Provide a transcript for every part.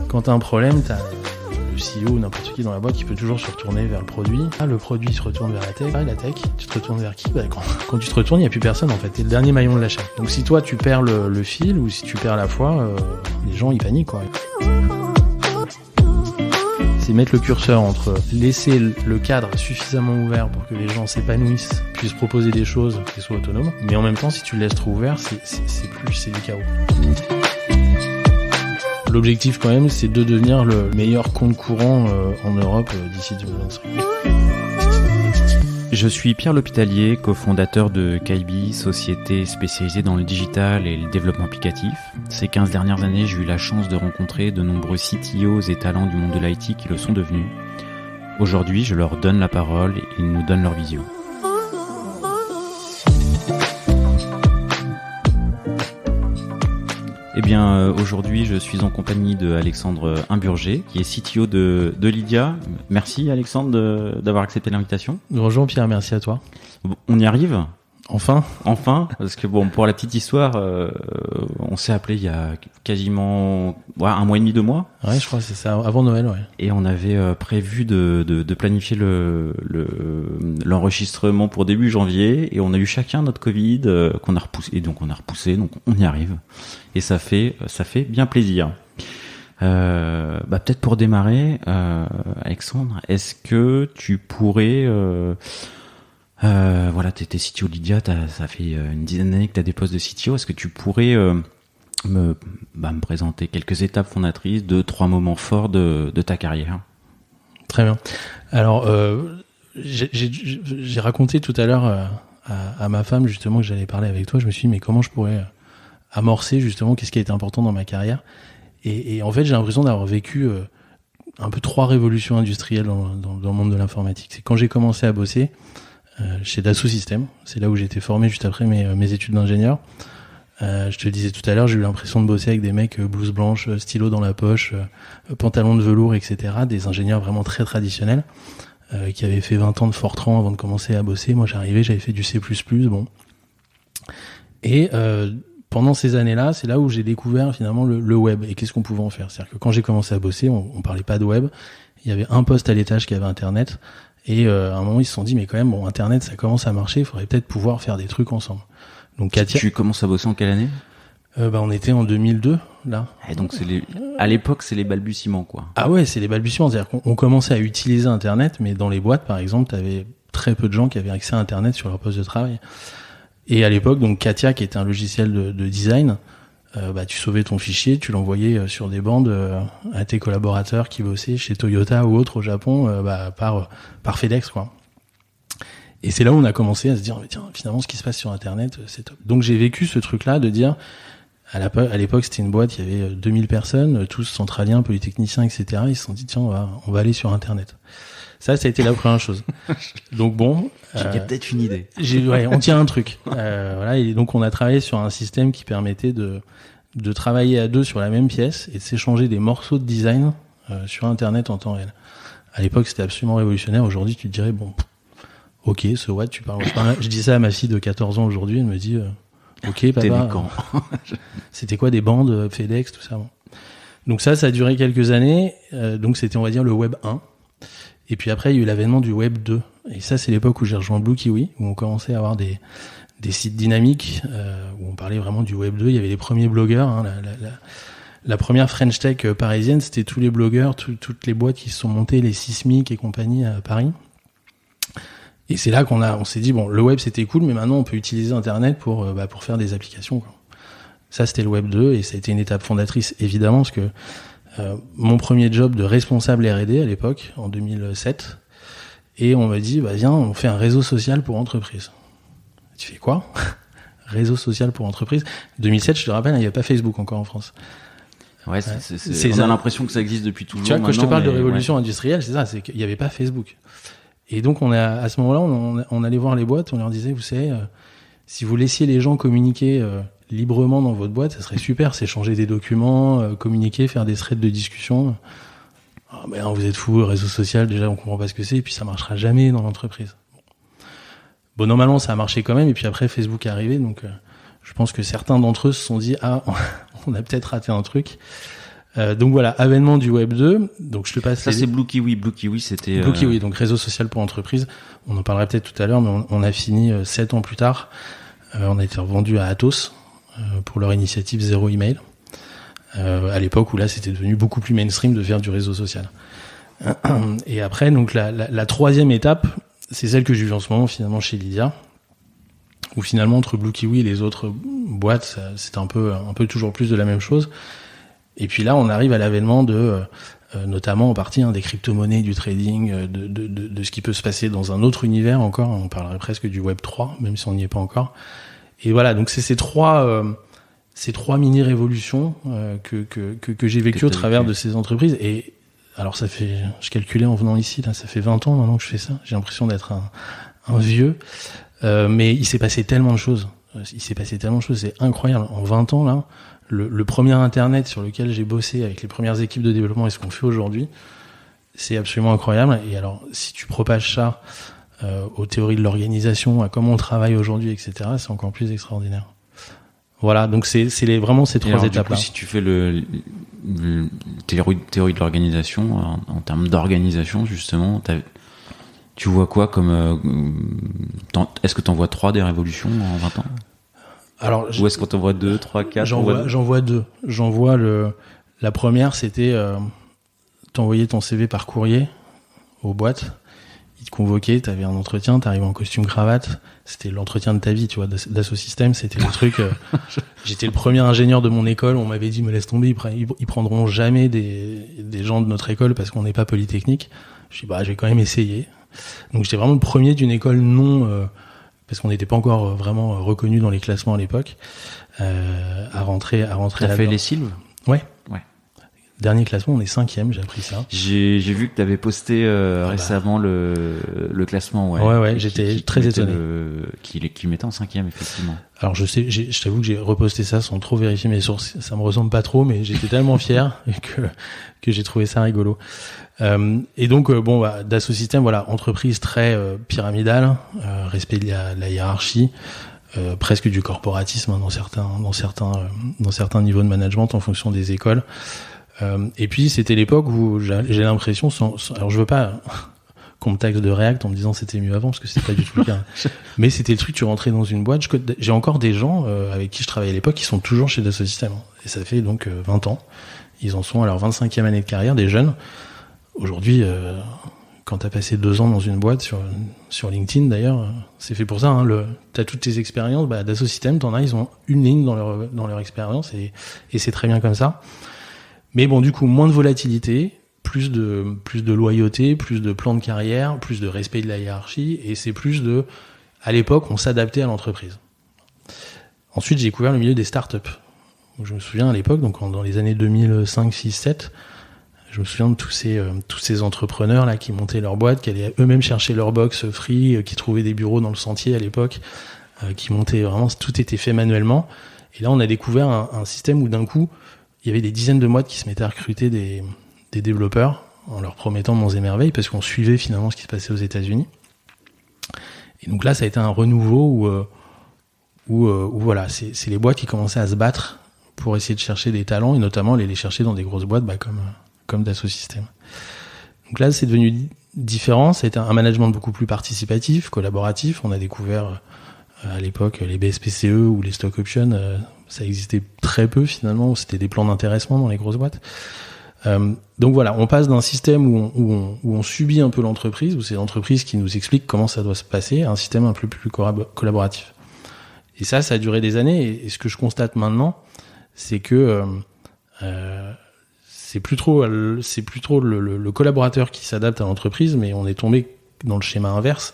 Quand t'as un problème, t'as le CEO ou n'importe qui dans la boîte qui peut toujours se retourner vers le produit. Le produit se retourne vers la tech, tu te retournes vers qui ? Quand tu te retournes, il n'y a plus personne en fait. T'es le dernier maillon de la chaîne. Donc si toi tu perds le fil ou si tu perds la foi, les gens ils paniquent quoi. C'est mettre le curseur entre laisser le cadre suffisamment ouvert pour que les gens s'épanouissent, puissent proposer des choses, qu'ils soient autonomes. Mais en même temps, si tu le laisses trop ouvert, c'est du chaos. L'objectif quand même, c'est de devenir le meilleur compte courant en Europe d'ici 2025. Je suis Pierre L'Hôpitalier, cofondateur de Kaibi, société spécialisée dans le digital et le développement applicatif. Ces 15 dernières années, j'ai eu la chance de rencontrer de nombreux CTOs et talents du monde de l'IT qui le sont devenus. Aujourd'hui, je leur donne la parole et ils nous donnent leur vision. Eh bien, aujourd'hui, je suis en compagnie de Alexandre Imburger, qui est CTO de Lydia. Merci Alexandre d'avoir accepté l'invitation. Bonjour Pierre, merci à toi. On y arrive ? Enfin, parce que bon, pour la petite histoire, on s'est appelé il y a quasiment 1 mois et demi, 2 mois. Ouais, je crois que c'est ça, avant Noël, ouais. Et on avait prévu de planifier l'enregistrement pour début janvier, et on a eu chacun notre Covid qu'on a repoussé, et donc on a repoussé, donc on y arrive. Et ça fait bien plaisir. Peut-être pour démarrer, Alexandre, est-ce que tu pourrais t'es CTO Lydia, ça fait une dizaine d'années que tu as des postes de CTO. Est-ce que tu pourrais me présenter quelques étapes fondatrices, 2-3 moments forts de ta carrière ? Très bien. Alors, j'ai raconté tout à l'heure à ma femme justement que j'allais parler avec toi. Je me suis dit, mais comment je pourrais amorcer justement qu'est-ce qui a été important dans ma carrière ? Et en fait, j'ai l'impression d'avoir vécu un peu 3 révolutions industrielles dans le monde de l'informatique. C'est quand j'ai commencé à bosser chez Dassault Systèmes, c'est là où j'ai été formé juste après mes études d'ingénieur. Je te le disais tout à l'heure, j'ai eu l'impression de bosser avec des mecs blouse blanche, stylo dans la poche, pantalon de velours, etc. Des ingénieurs vraiment très traditionnels qui avaient fait 20 ans de Fortran avant de commencer à bosser. Moi j'avais fait du C++, bon. Et pendant ces années-là, c'est là où j'ai découvert finalement le web et qu'est-ce qu'on pouvait en faire. C'est-à-dire que quand j'ai commencé à bosser, on parlait pas de web, il y avait un poste à l'étage qui avait Internet. Et à un moment, ils se sont dit, mais quand même, bon, Internet, ça commence à marcher, il faudrait peut-être pouvoir faire des trucs ensemble. Donc, Katia... Tu commences à bosser en quelle année ? On était en 2002, là. Et donc, à l'époque, c'est les balbutiements, quoi. Ah ouais, c'est les balbutiements. C'est-à-dire qu'on commençait à utiliser Internet, mais dans les boîtes, par exemple, t'avais très peu de gens qui avaient accès à Internet sur leur poste de travail. Et à l'époque, donc, Katia, qui était un logiciel de design, tu sauvais ton fichier, tu l'envoyais sur des bandes à tes collaborateurs qui bossaient chez Toyota ou autre au Japon, par FedEx, quoi. Et c'est là où on a commencé à se dire, mais tiens, finalement, ce qui se passe sur Internet, c'est top. Donc j'ai vécu ce truc-là de dire, à l'époque, c'était une boîte, il y avait 2000 personnes, tous centraliens, polytechniciens, etc. Ils se sont dit, tiens, on va aller sur Internet. Ça a été la première chose. Donc bon. J'ai peut-être une idée. On tient un truc. Et donc on a travaillé sur un système qui permettait de travailler à 2 sur la même pièce et de s'échanger des morceaux de design sur Internet en temps réel. À l'époque, c'était absolument révolutionnaire. Aujourd'hui, tu te dirais, bon, ok, so what, tu parles. Je dis ça à ma fille de 14 ans aujourd'hui, elle me dit, ok, papa. C'était quoi des bandes, FedEx, tout ça. Bon. Donc ça a duré quelques années. Donc c'était, on va dire, le Web 1. Et puis après, il y a eu l'avènement du Web 2. Et ça, c'est l'époque où j'ai rejoint Blue Kiwi, où on commençait à avoir des sites dynamiques, où on parlait vraiment du Web 2. Il y avait les premiers blogueurs, hein, la première French Tech parisienne, c'était tous les blogueurs, toutes les boîtes qui se sont montées, les Sismic et compagnie à Paris. Et c'est là on s'est dit, bon, le web c'était cool, mais maintenant on peut utiliser Internet pour faire des applications, quoi. Ça, c'était le Web 2, et ça a été une étape fondatrice, évidemment, parce que mon premier job de responsable R&D à l'époque, en 2007, et on m'a dit, viens, on fait un réseau social pour entreprise. Tu fais quoi ? Réseau social pour entreprise. 2007, je te rappelle, il n'y avait pas Facebook encore en France. Ouais, on a l'impression que ça existe depuis toujours. Tu vois, quand je te parle de révolution industrielle, c'est ça, c'est qu'il n'y avait pas Facebook. Et donc, à ce moment-là, on allait voir les boîtes, on leur disait, vous savez, si vous laissiez les gens communiquer librement dans votre boîte, ça serait super, s'échanger des documents, communiquer, faire des threads de discussion. Ah, non, vous êtes fous, réseau social, déjà on comprend pas ce que c'est, et puis ça marchera jamais dans l'entreprise. Bon, normalement, ça a marché quand même. Et puis après, Facebook est arrivé. Donc, je pense que certains d'entre eux se sont dit, on a peut-être raté un truc. Donc voilà, avènement du Web 2. Donc je te passe. Ça, c'est Blue Kiwi. Blue Kiwi, c'était... Blue Kiwi, donc réseau social pour entreprise. On en parlera peut-être tout à l'heure, mais on a fini 7 ans plus tard. On a été revendu à Atos pour leur initiative Zéro Email. À l'époque où là, c'était devenu beaucoup plus mainstream de faire du réseau social. Et après, donc la troisième étape, c'est celle que j'ai vue en ce moment finalement chez Lydia, où finalement entre Blue Kiwi et les autres boîtes, c'est un peu toujours plus de la même chose. Et puis là, on arrive à l'avènement de, notamment en partie des crypto-monnaies, du trading, de ce qui peut se passer dans un autre univers encore. On parlerait presque du Web 3, même si on n'y est pas encore. Et voilà, donc c'est ces trois mini-révolutions que j'ai vécues au travers de ces entreprises. Et alors je calculais en venant ici, là, ça fait 20 ans maintenant que je fais ça. J'ai l'impression d'être un vieux. Mais il s'est passé tellement de choses. C'est incroyable. En 20 ans, là, le premier Internet sur lequel j'ai bossé avec les premières équipes de développement et ce qu'on fait aujourd'hui, c'est absolument incroyable. Et alors, si tu propages ça aux théories de l'organisation, à comment on travaille aujourd'hui, etc., c'est encore plus extraordinaire. Voilà, donc c'est vraiment ces trois étapes-là. Du coup, si tu fais le théorie de l'organisation, en termes d'organisation, justement, tu vois quoi comme... est-ce que tu en vois 3 des révolutions en 20 ans ? Alors, ou est-ce qu'on t'en voit 2, 3, 4 ? J'en vois 2. J'en vois la première, c'était t'envoyer ton CV par courrier aux boîtes. Ils te convoquaient, t'avais un entretien, t'arrivais en costume cravate. C'était l'entretien de ta vie, tu vois, d'Asso Systèmes. C'était le truc. J'étais le premier ingénieur de mon école. On m'avait dit, me laisse tomber, ils prendront jamais des gens de notre école parce qu'on n'est pas polytechnique. Je dis, je vais quand même essayer. Donc j'étais vraiment le premier d'une école parce qu'on n'était pas encore vraiment reconnu dans les classements à l'époque, à rentrer T'as fait les Sylves ? Ouais. Dernier classement, on est 5e, j'ai appris ça. J'ai vu que t'avais posté récemment le classement, Ouais, j'étais très étonné. Qui mettait en 5e, effectivement. Alors je t'avoue que j'ai reposté ça sans trop vérifier mes sources, ça me ressemble pas trop, mais j'étais tellement fier que j'ai trouvé ça rigolo. Et donc d'Asso Systèmes, voilà, entreprise très pyramidale, respect de la hiérarchie, presque du corporatisme dans certains niveaux de management en fonction des écoles. Et puis c'était l'époque où j'ai l'impression, alors je veux pas qu'on me taxe de React en me disant c'était mieux avant parce que c'est pas du tout le cas, mais c'était le truc, tu rentrais dans une boîte. J'ai encore des gens avec qui je travaillais à l'époque qui sont toujours chez Dassault Systèmes, et ça fait donc 20 ans. Ils en sont à leur 25e année de carrière, des jeunes. Aujourd'hui, quand t'as passé 2 ans dans une boîte, sur LinkedIn d'ailleurs, c'est fait pour ça, t'as toutes tes expériences, Dassault Systèmes, ils ont une ligne dans leur expérience, et c'est très bien comme ça. Mais bon, du coup, moins de volatilité, plus de loyauté, plus de plan de carrière, plus de respect de la hiérarchie, et c'est plus à l'époque, on s'adaptait à l'entreprise. Ensuite, j'ai découvert le milieu des startups. Je me souviens à l'époque, donc dans les années 2005, 6, 7, je me souviens de tous ces entrepreneurs là qui montaient leur boîte, qui allaient eux-mêmes chercher leur box free, qui trouvaient des bureaux dans le sentier à l'époque, qui montaient vraiment, tout était fait manuellement. Et là, on a découvert un système où d'un coup, il y avait des dizaines de boîtes qui se mettaient à recruter des développeurs en leur promettant monts et merveilles parce qu'on suivait finalement ce qui se passait aux États-Unis. Et donc là, ça a été un renouveau où voilà, c'est les boîtes qui commençaient à se battre pour essayer de chercher des talents et notamment les chercher dans des grosses boîtes comme Dassault Systèmes. Donc là, c'est devenu différent. Ça a été un management beaucoup plus participatif, collaboratif. On a découvert à l'époque les BSPCE ou les stock options. Ça existait très peu finalement. C'était des plans d'intéressement dans les grosses boîtes. Donc voilà, on passe d'un système où on subit un peu l'entreprise, où c'est l'entreprise qui nous explique comment ça doit se passer, à un système un peu plus collaboratif. Et ça a duré des années. Et ce que je constate maintenant, c'est que c'est plus trop le collaborateur qui s'adapte à l'entreprise, mais on est tombé dans le schéma inverse,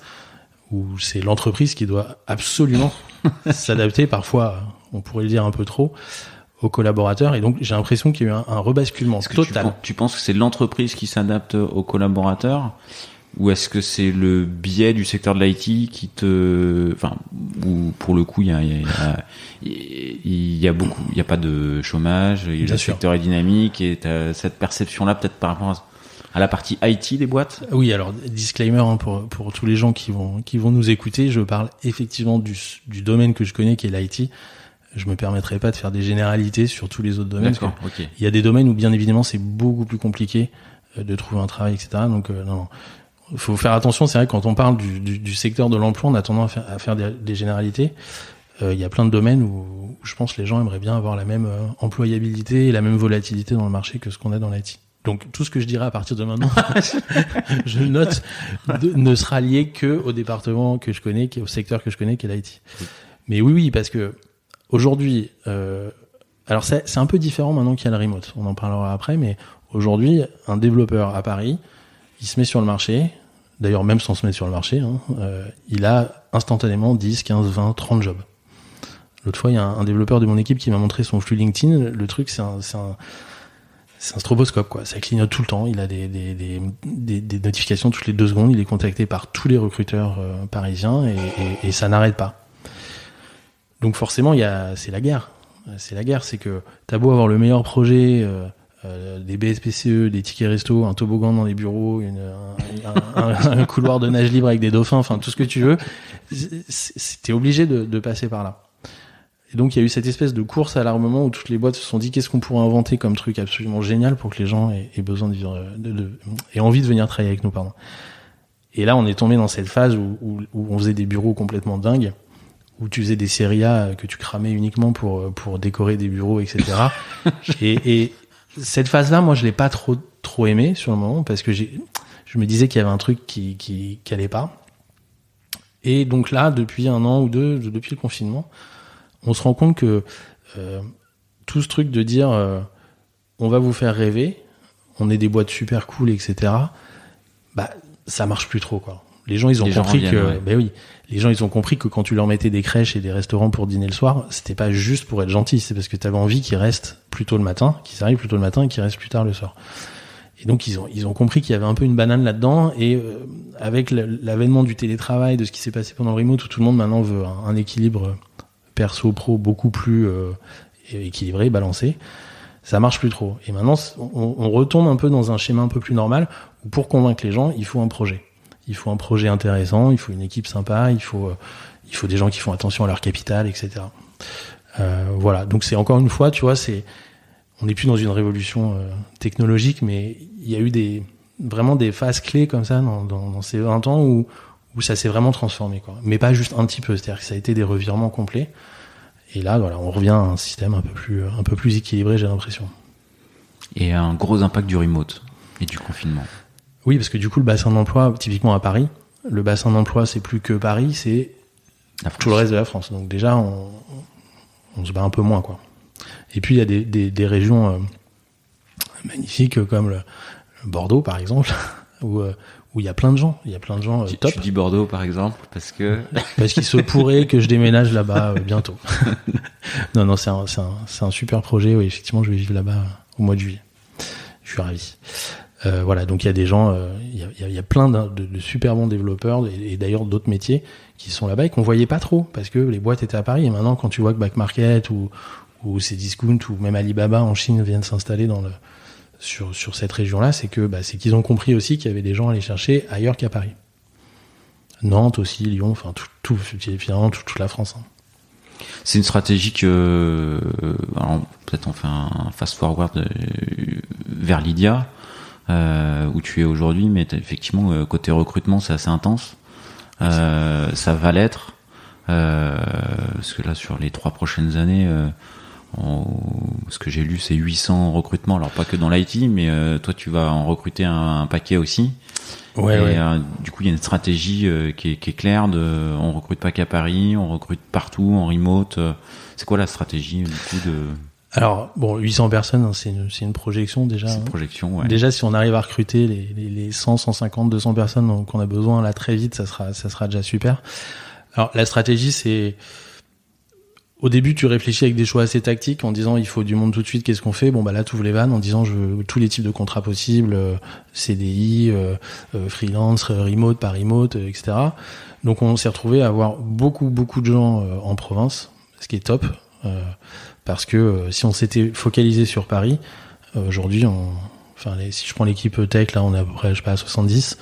où c'est l'entreprise qui doit absolument s'adapter, parfois, on pourrait le dire un peu trop, aux collaborateurs. Et donc, j'ai l'impression qu'il y a eu un rebasculement total. Tu penses que c'est l'entreprise qui s'adapte aux collaborateurs, ou est-ce que c'est le biais du secteur de l'IT qui où pour le coup, il y a pas de chômage, le secteur est dynamique, et t'as cette perception-là peut-être par rapport à... À la partie IT des boîtes? Oui, alors disclaimer hein, pour tous les gens qui vont nous écouter, je parle effectivement du domaine que je connais qui est l'IT. Je me permettrai pas de faire des généralités sur tous les autres domaines. D'accord, ok. Il y a des domaines où bien évidemment c'est beaucoup plus compliqué de trouver un travail, etc. Donc non. Faut faire attention, c'est vrai que quand on parle du secteur de l'emploi, on a tendance à faire des généralités. Il y a plein de domaines où je pense que les gens aimeraient bien avoir la même employabilité et la même volatilité dans le marché que ce qu'on a dans l'IT. Donc tout ce que je dirai à partir de maintenant, je note, ne sera lié que au département que je connais, au secteur que je connais, qui est l'IT. Mais oui, parce que aujourd'hui, alors c'est un peu différent maintenant qu'il y a le remote. On en parlera après, mais aujourd'hui, un développeur à Paris, il se met sur le marché. D'ailleurs, même sans se mettre sur le marché, il a instantanément 10, 15, 20, 30 jobs. L'autre fois, il y a un développeur de mon équipe qui m'a montré son flux LinkedIn. Le truc, c'est un stroboscope, quoi. Ça clignote tout le temps. Il a des notifications toutes les 2 secondes. Il est contacté par tous les recruteurs parisiens et ça n'arrête pas. Donc forcément, c'est la guerre. C'est la guerre. C'est que t'as beau avoir le meilleur projet, des BSPCE, des tickets resto, un toboggan dans les bureaux, un couloir de nage libre avec des dauphins, enfin tout ce que tu veux, t'es obligé de passer par là. Et donc il y a eu cette espèce de course à l'armement où toutes les boîtes se sont dit qu'est-ce qu'on pourrait inventer comme truc absolument génial pour que les gens aient besoin de vivre, aient envie de venir travailler avec nous, pardon. Et là on est tombé dans cette phase où on faisait des bureaux complètement dingues, où tu faisais des séries A que tu cramais uniquement pour décorer des bureaux, etc. et cette phase-là, moi, je l'ai pas trop aimé sur le moment parce que je me disais qu'il y avait un truc qui allait pas. Et donc là, depuis 1 an ou 2, depuis le confinement, on se rend compte que tout ce truc de dire on va vous faire rêver, on est des boîtes super cool, etc. Bah, ça marche plus trop, quoi. Les gens, ils ont compris que, ben oui, les gens, ils ont compris que quand tu leur mettais des crèches et des restaurants pour dîner le soir, c'était pas juste pour être gentil, c'est parce que t'avais envie qu'ils restent plus tôt le matin, qu'ils arrivent plus tôt le matin et qu'ils restent plus tard le soir. Et donc, ils ont compris qu'il y avait un peu une banane là-dedans et, avec l'avènement du télétravail, de ce qui s'est passé pendant le remote où tout le monde maintenant veut un équilibre perso-pro beaucoup plus, équilibré, balancé, ça marche plus trop. Et maintenant, on retombe un peu dans un schéma un peu plus normal où pour convaincre les gens, il faut un projet. Il faut un projet intéressant, il faut une équipe sympa, il faut des gens qui font attention à leur capital, etc. Voilà. Donc c'est encore une fois, tu vois, on n'est plus dans une révolution technologique, mais il y a eu vraiment des phases clés comme ça dans ces 20 ans où ça s'est vraiment transformé, quoi. Mais pas juste un petit peu, c'est-à-dire que ça a été des revirements complets. Et là, voilà, on revient à un système un peu plus équilibré, j'ai l'impression. Et un gros impact du remote et du confinement. Oui, parce que du coup, le bassin d'emploi, typiquement à Paris, le bassin d'emploi, c'est plus que Paris, c'est tout le reste de la France. Donc déjà, on se bat un peu moins, quoi. Et puis, il y a des régions magnifiques comme le Bordeaux, par exemple, où il y a plein de gens. Il y a plein de gens top. Tu dis Bordeaux, par exemple, parce qu'il se pourrait que je déménage là-bas bientôt. Non, c'est un super projet. Oui, effectivement, je vais vivre là-bas au mois de juillet. Je suis ravi. Voilà, donc il y a des gens, il y a plein de super bons développeurs et d'ailleurs d'autres métiers qui sont là-bas et qu'on voyait pas trop parce que les boîtes étaient à Paris. Et maintenant, quand tu vois que Back Market ou Cdiscount ou même Alibaba en Chine viennent s'installer sur cette région-là, c'est qu'ils ont compris aussi qu'il y avait des gens à aller chercher ailleurs qu'à Paris. Nantes aussi, Lyon, enfin finalement toute la France. Hein. C'est une stratégie que, alors peut-être on fait un fast-forward vers Lydia. Où tu es aujourd'hui, mais effectivement côté recrutement c'est assez intense. Ça va l'être parce que là sur les 3 prochaines années, ce que j'ai lu c'est 800 recrutements, alors pas que dans l'IT, mais toi tu vas en recruter un paquet aussi. Ouais. Du coup il y a une stratégie qui est claire on recrute pas qu'à Paris, on recrute partout en remote. C'est quoi la stratégie du coup de... Alors, bon, 800 personnes, hein, c'est une projection déjà. C'est une projection, ouais. Déjà, si on arrive à recruter les 100, 150, 200 personnes qu'on a besoin là très vite, ça sera déjà super. Alors, la stratégie, c'est, au début, tu réfléchis avec des choix assez tactiques en disant il faut du monde tout de suite, qu'est-ce qu'on fait? Bon, bah là, tu ouvres les vannes en disant je veux tous les types de contrats possibles, CDI, freelance, remote, pas remote, etc. Donc, on s'est retrouvé à avoir beaucoup de gens en province, ce qui est top. Parce que si on s'était focalisé sur Paris, aujourd'hui, Enfin, si je prends l'équipe tech, là, on est à peu près, je sais pas, à 70,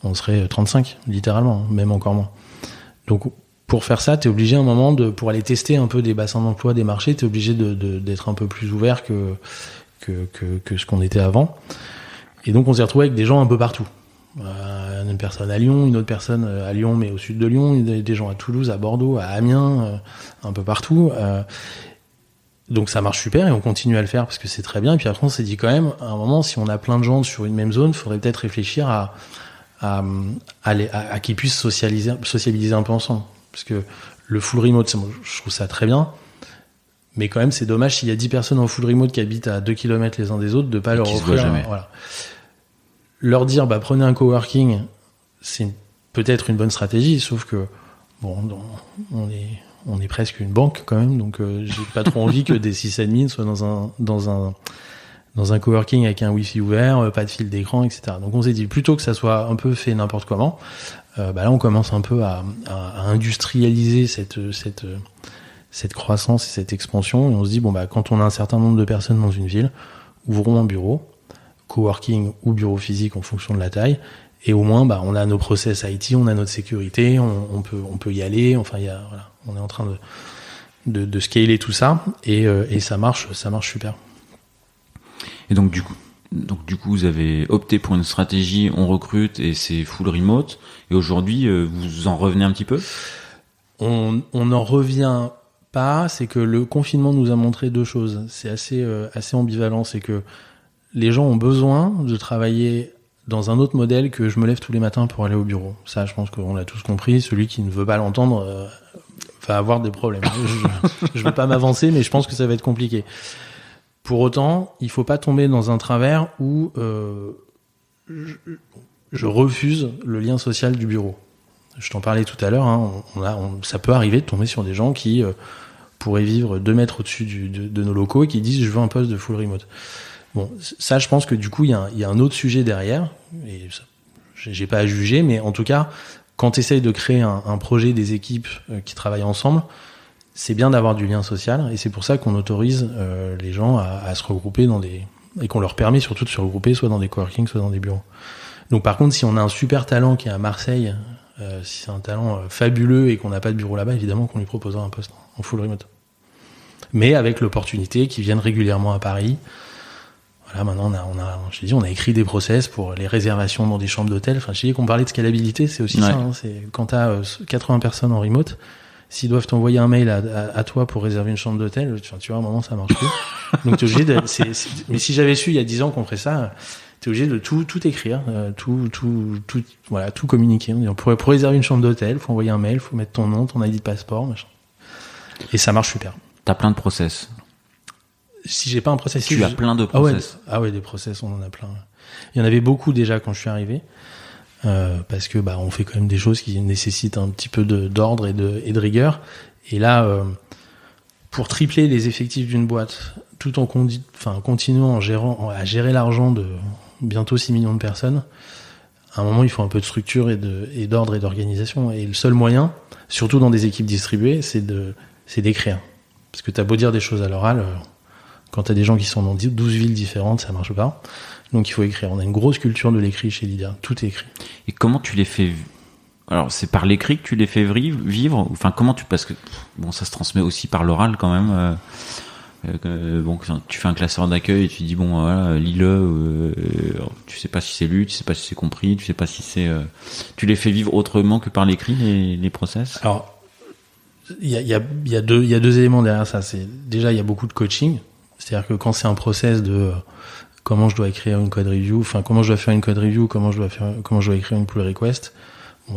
on serait 35, littéralement, même encore moins. Donc, pour faire ça, t'es obligé à un moment pour aller tester un peu des bassins d'emploi, des marchés, t'es obligé d'être un peu plus ouvert que ce qu'on était avant. Et donc, on s'est retrouvé avec des gens un peu partout. Une personne à Lyon, une autre personne à Lyon, mais au sud de Lyon, des gens à Toulouse, à Bordeaux, à Amiens, un peu partout. Donc ça marche super et on continue à le faire parce que c'est très bien. Et puis après, on s'est dit quand même, à un moment, si on a plein de gens sur une même zone, il faudrait peut-être réfléchir à qu'ils puissent sociabiliser un peu ensemble. Parce que le full remote, je trouve ça très bien. Mais quand même, c'est dommage s'il y a 10 personnes en full remote qui habitent à 2 km les uns des autres, de pas leur offrir. Voilà. Leur dire, prenez un coworking, c'est peut-être une bonne stratégie, sauf que, on est presque une banque quand même, donc j'ai pas trop envie que des sysadmins soient dans un coworking avec un wifi ouvert, pas de fil d'écran, etc. Donc on s'est dit, plutôt que ça soit un peu fait n'importe comment, là on commence un peu à industrialiser cette croissance et cette expansion, et on se dit, quand on a un certain nombre de personnes dans une ville, ouvrons un bureau, coworking ou bureau physique en fonction de la taille, et au moins on a nos process IT, on a notre sécurité, on peut y aller, enfin on est en train de scaler tout ça, et ça marche super. Et donc du coup vous avez opté pour une stratégie, on recrute et c'est full remote, et aujourd'hui vous en revenez un petit peu? On n'en revient pas, c'est que le confinement nous a montré deux choses, c'est assez ambivalent, c'est que les gens ont besoin de travailler dans un autre modèle que je me lève tous les matins pour aller au bureau. Ça, je pense qu'on l'a tous compris. Celui qui ne veut pas l'entendre va avoir des problèmes. Je veux pas m'avancer, mais je pense que ça va être compliqué. Pour autant, il faut pas tomber dans un travers où je refuse le lien social du bureau. Je t'en parlais tout à l'heure. Ça peut arriver de tomber sur des gens qui pourraient vivre 2 mètres au-dessus de nos locaux et qui disent « je veux un poste de full remote ». Bon, ça, je pense que du coup, il y a un autre sujet derrière, et ça, j'ai pas à juger, mais en tout cas, quand tu essayes de créer un projet, des équipes qui travaillent ensemble, c'est bien d'avoir du lien social, et c'est pour ça qu'on autorise les gens à se regrouper et qu'on leur permet surtout de se regrouper soit dans des coworking, soit dans des bureaux. Donc par contre, si on a un super talent qui est à Marseille, si c'est un talent fabuleux et qu'on n'a pas de bureau là-bas, évidemment qu'on lui proposera un poste en full remote. Mais avec l'opportunité qu'ils viennent régulièrement à Paris. Voilà, maintenant on a écrit des process pour les réservations dans des chambres d'hôtel. Enfin, je dis qu'on parlait de scalabilité, c'est aussi ça. C'est quand t'as 80 personnes en remote, s'ils doivent t'envoyer un mail à toi pour réserver une chambre d'hôtel, tu vois, à un moment ça marche plus. Donc t'es obligé de. Mais si j'avais su il y a 10 ans qu'on ferait ça, t'es obligé de tout écrire, tout communiquer. Pour réserver une chambre d'hôtel, faut envoyer un mail, faut mettre ton nom, ton ID de passeport, machin. Et ça marche super. T'as plein de process. Si j'ai pas un process, tu as plein de process. Ah ouais, des process, on en a plein. Il y en avait beaucoup déjà quand je suis arrivé, parce que on fait quand même des choses qui nécessitent un petit peu d'ordre et de rigueur. Et là, pour tripler les effectifs d'une boîte, tout en continuant à gérer l'argent de bientôt 6 millions de personnes, à un moment il faut un peu de structure et d'ordre et d'organisation. Et le seul moyen, surtout dans des équipes distribuées, c'est d'écrire. Parce que t'as beau dire des choses à l'oral. Quand t'as des gens qui sont dans 12 villes différentes, ça marche pas. Donc il faut écrire. On a une grosse culture de l'écrit chez Lydia. Tout est écrit. Et comment tu les fais? Alors c'est par l'écrit que tu les fais vivre? Enfin parce que ça se transmet aussi par l'oral quand même. Tu fais un classeur d'accueil et tu dis lis-le. Tu sais pas si c'est lu, tu sais pas si c'est compris, tu sais pas si c'est. Tu les fais vivre autrement que par l'écrit les process? Alors il y a deux éléments derrière ça. C'est déjà il y a beaucoup de coaching. C'est-à-dire que quand c'est un process de comment je dois écrire une code review, comment je dois faire une code review, comment je dois écrire une pull request,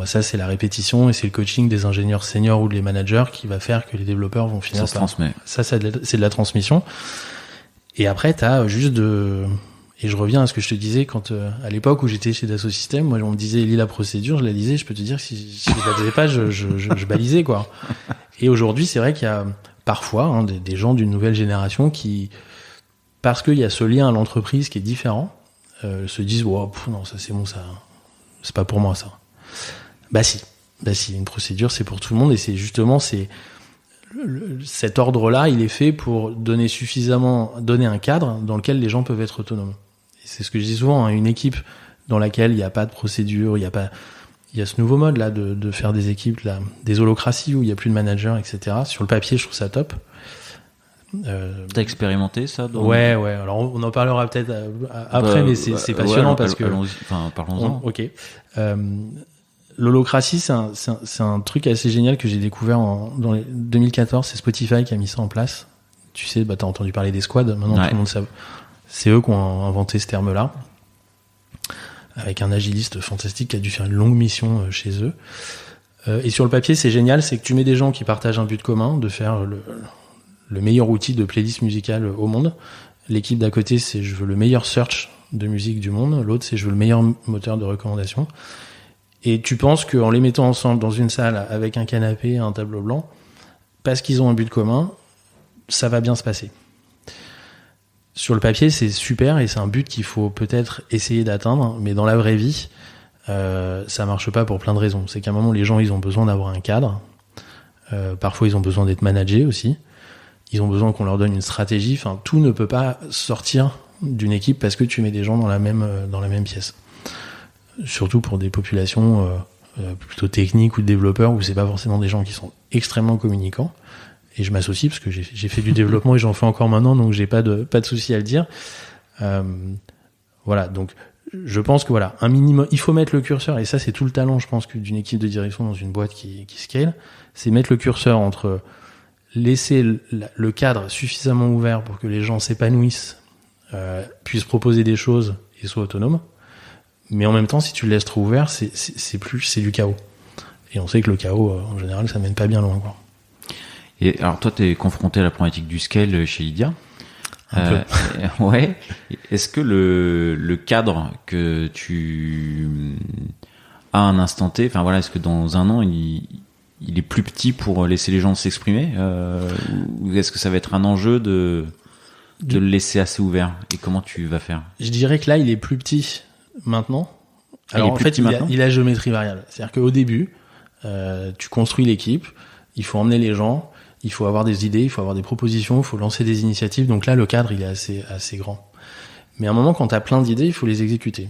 ça c'est la répétition et c'est le coaching des ingénieurs seniors ou des managers qui va faire que les développeurs vont finir ça se transmet. Ça c'est de la transmission. Et après t'as juste et je reviens à ce que je te disais quand à l'époque où j'étais chez Dassault Systèmes, moi on me disait lis la procédure, je la lisais, je peux te dire que si je la lisais pas, je balisais quoi. Et aujourd'hui c'est vrai qu'il y a parfois des gens d'une nouvelle génération qui, parce qu'il y a ce lien à l'entreprise qui est différent, se disent non ça c'est bon, ça c'est pas pour moi ça. Bah si, une procédure c'est pour tout le monde et c'est justement cet ordre-là il est fait pour donner un cadre dans lequel les gens peuvent être autonomes. c'est ce que je dis souvent, hein, une équipe dans laquelle il n'y a pas de procédure, il y a ce nouveau mode là de faire des équipes là, des holocraties où il n'y a plus de manager, etc. Sur le papier, je trouve ça top. T'as expérimenté ça Ouais. Alors on en parlera peut-être après, mais c'est passionnant parce que. Parlons-en. Ok. L'holocratie, c'est un truc assez génial que j'ai découvert dans 2014. C'est Spotify qui a mis ça en place. Tu sais, t'as entendu parler des squads. Maintenant, tout le monde sait. C'est eux qui ont inventé ce terme-là. Avec un agiliste fantastique qui a dû faire une longue mission chez eux. Et sur le papier, c'est génial, c'est que tu mets des gens qui partagent un but commun de faire le meilleur outil de playlist musicale au monde. L'équipe d'à côté, c'est je veux le meilleur search de musique du monde. L'autre, c'est je veux le meilleur moteur de recommandation. Et tu penses qu'en les mettant ensemble dans une salle avec un canapé et un tableau blanc, parce qu'ils ont un but commun, ça va bien se passer. Sur le papier, c'est super et c'est un but qu'il faut peut-être essayer d'atteindre, mais dans la vraie vie, ça marche pas pour plein de raisons. C'est qu'à un moment, les gens, ils ont besoin d'avoir un cadre. Parfois, ils ont besoin d'être managés aussi. Ils ont besoin qu'on leur donne une stratégie. Enfin, tout ne peut pas sortir d'une équipe parce que tu mets des gens dans la même pièce. Surtout pour des populations plutôt techniques ou de développeurs où c'est pas forcément des gens qui sont extrêmement communicants. Et je m'associe parce que j'ai fait du développement et j'en fais encore maintenant, donc j'ai pas de souci à le dire. Voilà, donc je pense que voilà, un minimum, il faut mettre le curseur, et ça c'est tout le talent, je pense, d'une équipe de direction dans une boîte qui scale, c'est mettre le curseur entre laisser le cadre suffisamment ouvert pour que les gens s'épanouissent, puissent proposer des choses et soient autonomes. Mais en même temps, si tu le laisses trop ouvert, c'est du chaos. Et on sait que le chaos, en général, ça mène pas bien loin, quoi. Et alors toi, t'es confronté à la problématique du scale chez Lydia. Ouais. Est-ce que le cadre que tu as à un instant T, enfin voilà, est-ce que dans un an, il est plus petit pour laisser les gens s'exprimer, ou est-ce que ça va être un enjeu de le laisser assez ouvert? Et comment tu vas faire? Je dirais que là, il est plus petit maintenant. Alors en fait, il a géométrie variable. C'est-à-dire qu'au début, tu construis l'équipe, il faut emmener les gens, il faut avoir des idées, il faut avoir des propositions, il faut lancer des initiatives. Donc là, le cadre, il est assez grand. Mais à un moment, quand tu as plein d'idées, il faut les exécuter.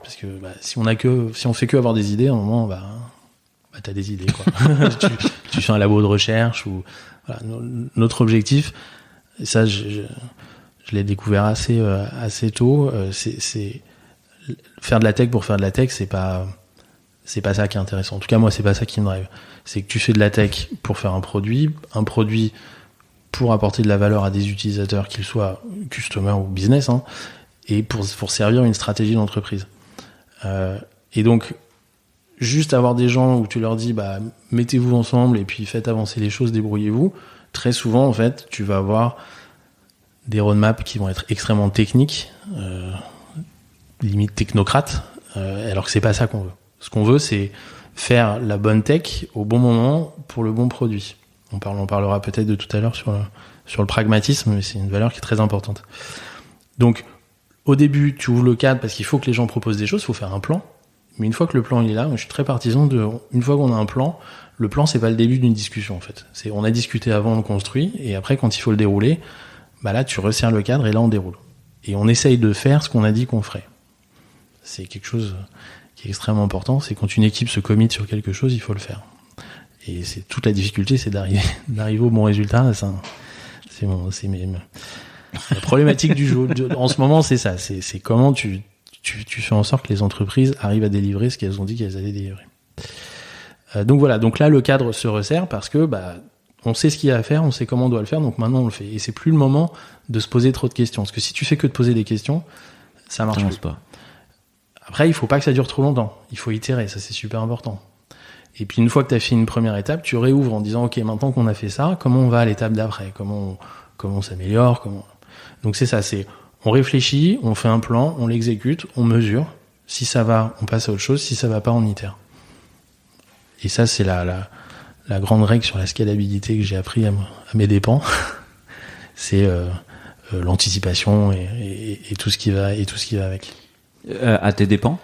Parce que si on fait que avoir des idées, à un moment, t'as des idées, quoi. tu fais un labo de recherche ou voilà. Notre objectif, et ça, je l'ai découvert assez tôt. C'est faire de la tech pour faire de la tech, c'est pas ça qui est intéressant. En tout cas, moi, c'est pas ça qui me drive. C'est que tu fais de la tech pour faire un produit pour apporter de la valeur à des utilisateurs, qu'ils soient customers ou business, hein, et pour servir une stratégie d'entreprise. Et donc, juste avoir des gens où tu leur dis, mettez-vous ensemble et puis faites avancer les choses, débrouillez-vous. Très souvent, en fait, tu vas avoir des roadmaps qui vont être extrêmement techniques, limite technocrates, alors que c'est pas ça qu'on veut. Ce qu'on veut, c'est faire la bonne tech au bon moment pour le bon produit. On parlera peut-être de tout à l'heure sur le pragmatisme, mais c'est une valeur qui est très importante. Donc, au début, tu ouvres le cadre parce qu'il faut que les gens proposent des choses, il faut faire un plan. Mais une fois que le plan il est là, je suis très partisan une fois qu'on a un plan, le plan c'est pas le début d'une discussion en fait. On a discuté avant, on construit, et après quand il faut le dérouler, là tu resserres le cadre et là on déroule. Et on essaye de faire ce qu'on a dit qu'on ferait. C'est quelque chose qui est extrêmement important, c'est quand une équipe se commit sur quelque chose, il faut le faire. Et c'est toute la difficulté, c'est d'arriver au bon résultat. C'est la problématique du jeu. En ce moment, c'est ça. C'est comment tu fais en sorte que les entreprises arrivent à délivrer ce qu'elles ont dit qu'elles allaient délivrer. Donc voilà. Donc là, le cadre se resserre parce que on sait ce qu'il y a à faire, on sait comment on doit le faire. Donc maintenant, on le fait. Et c'est plus le moment de se poser trop de questions. Parce que si tu fais que de poser des questions, ça marche pas. Après, il faut pas que ça dure trop longtemps. Il faut itérer. Ça, c'est super important. Et puis une fois que tu as fait une première étape, tu réouvres en disant ok, maintenant qu'on a fait ça, comment on va à l'étape d'après, comment on s'améliore, Donc c'est ça, on réfléchit, on fait un plan, on l'exécute, on mesure. Si ça va, on passe à autre chose. Si ça va pas, on itère. Et ça, c'est la grande règle sur la scalabilité que j'ai appris à mes dépens. C'est l'anticipation et tout ce qui va avec. À tes dépens?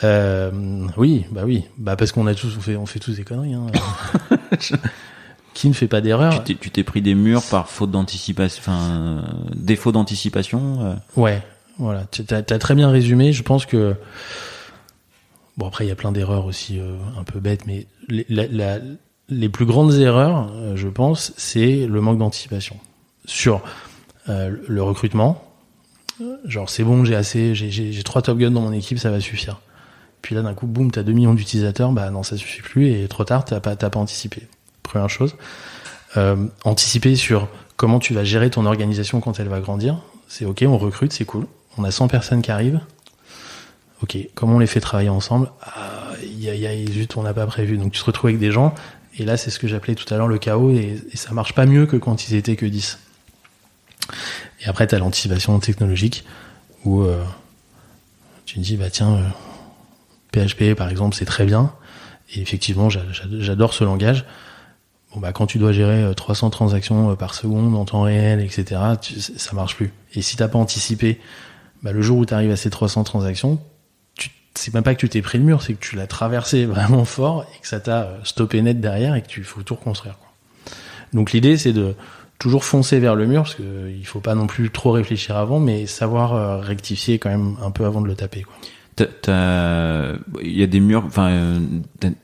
Oui. Parce qu'on on fait tous des conneries, hein. Qui ne fait pas d'erreur? Tu t'es pris des murs par faute d'anticipation, défaut d'anticipation? Ouais. Voilà, t'as très bien résumé. Je pense que bon, après il y a plein d'erreurs aussi un peu bêtes, mais les plus grandes erreurs, je pense, c'est le manque d'anticipation sur le recrutement. Genre c'est bon, j'ai 3 Top Gun dans mon équipe, ça va suffire. Puis là d'un coup, boum, t'as 2 millions d'utilisateurs, bah non, ça suffit plus et trop tard, t'as pas anticipé. Première chose. Anticiper sur comment tu vas gérer ton organisation quand elle va grandir. C'est ok, on recrute, c'est cool. On a 100 personnes qui arrivent. Ok, comment on les fait travailler ensemble? Zut, on n'a pas prévu. Donc tu te retrouves avec des gens, et là c'est ce que j'appelais tout à l'heure le chaos, et ça marche pas mieux que quand ils étaient que 10. Et après t'as l'anticipation technologique, où tu te dis, bah tiens, PHP par exemple c'est très bien, et effectivement j'adore ce langage. Bon bah quand tu dois gérer 300 transactions par seconde en temps réel, etc., ça marche plus. Et si t'as pas anticipé, bah le jour où t'arrives à ces 300 transactions, c'est même pas que tu t'es pris le mur, c'est que tu l'as traversé vraiment fort et que ça t'a stoppé net derrière et que faut tout reconstruire, quoi. Donc l'idée c'est de toujours foncer vers le mur, parce que il faut pas non plus trop réfléchir avant, mais savoir rectifier quand même un peu avant de le taper, quoi. Il y a des murs, enfin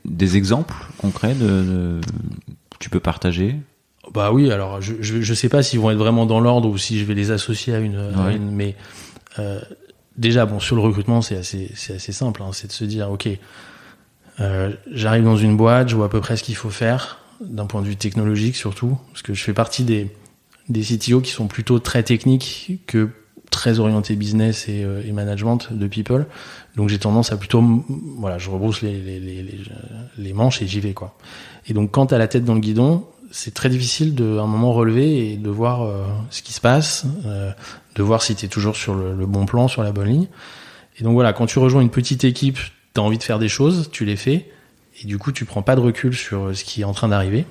des exemples concrets tu peux partager? Bah oui, alors je sais pas s'ils vont être vraiment dans l'ordre ou si je vais les associer à une, mais déjà bon, sur le recrutement c'est assez simple, hein, c'est de se dire ok, j'arrive dans une boîte, je vois à peu près ce qu'il faut faire d'un point de vue technologique surtout, parce que je fais partie des CTO qui sont plutôt très techniques que très orientés business et management de people. Donc j'ai tendance à plutôt, voilà, je rebrousse les manches et j'y vais, quoi. Et donc quand t'as la tête dans le guidon, c'est très difficile de à un moment relever et de voir ce qui se passe, de voir si t'es toujours sur le bon plan, sur la bonne ligne. Et donc voilà, quand tu rejoins une petite équipe, t'as envie de faire des choses, tu les fais, et du coup tu prends pas de recul sur ce qui est en train d'arriver.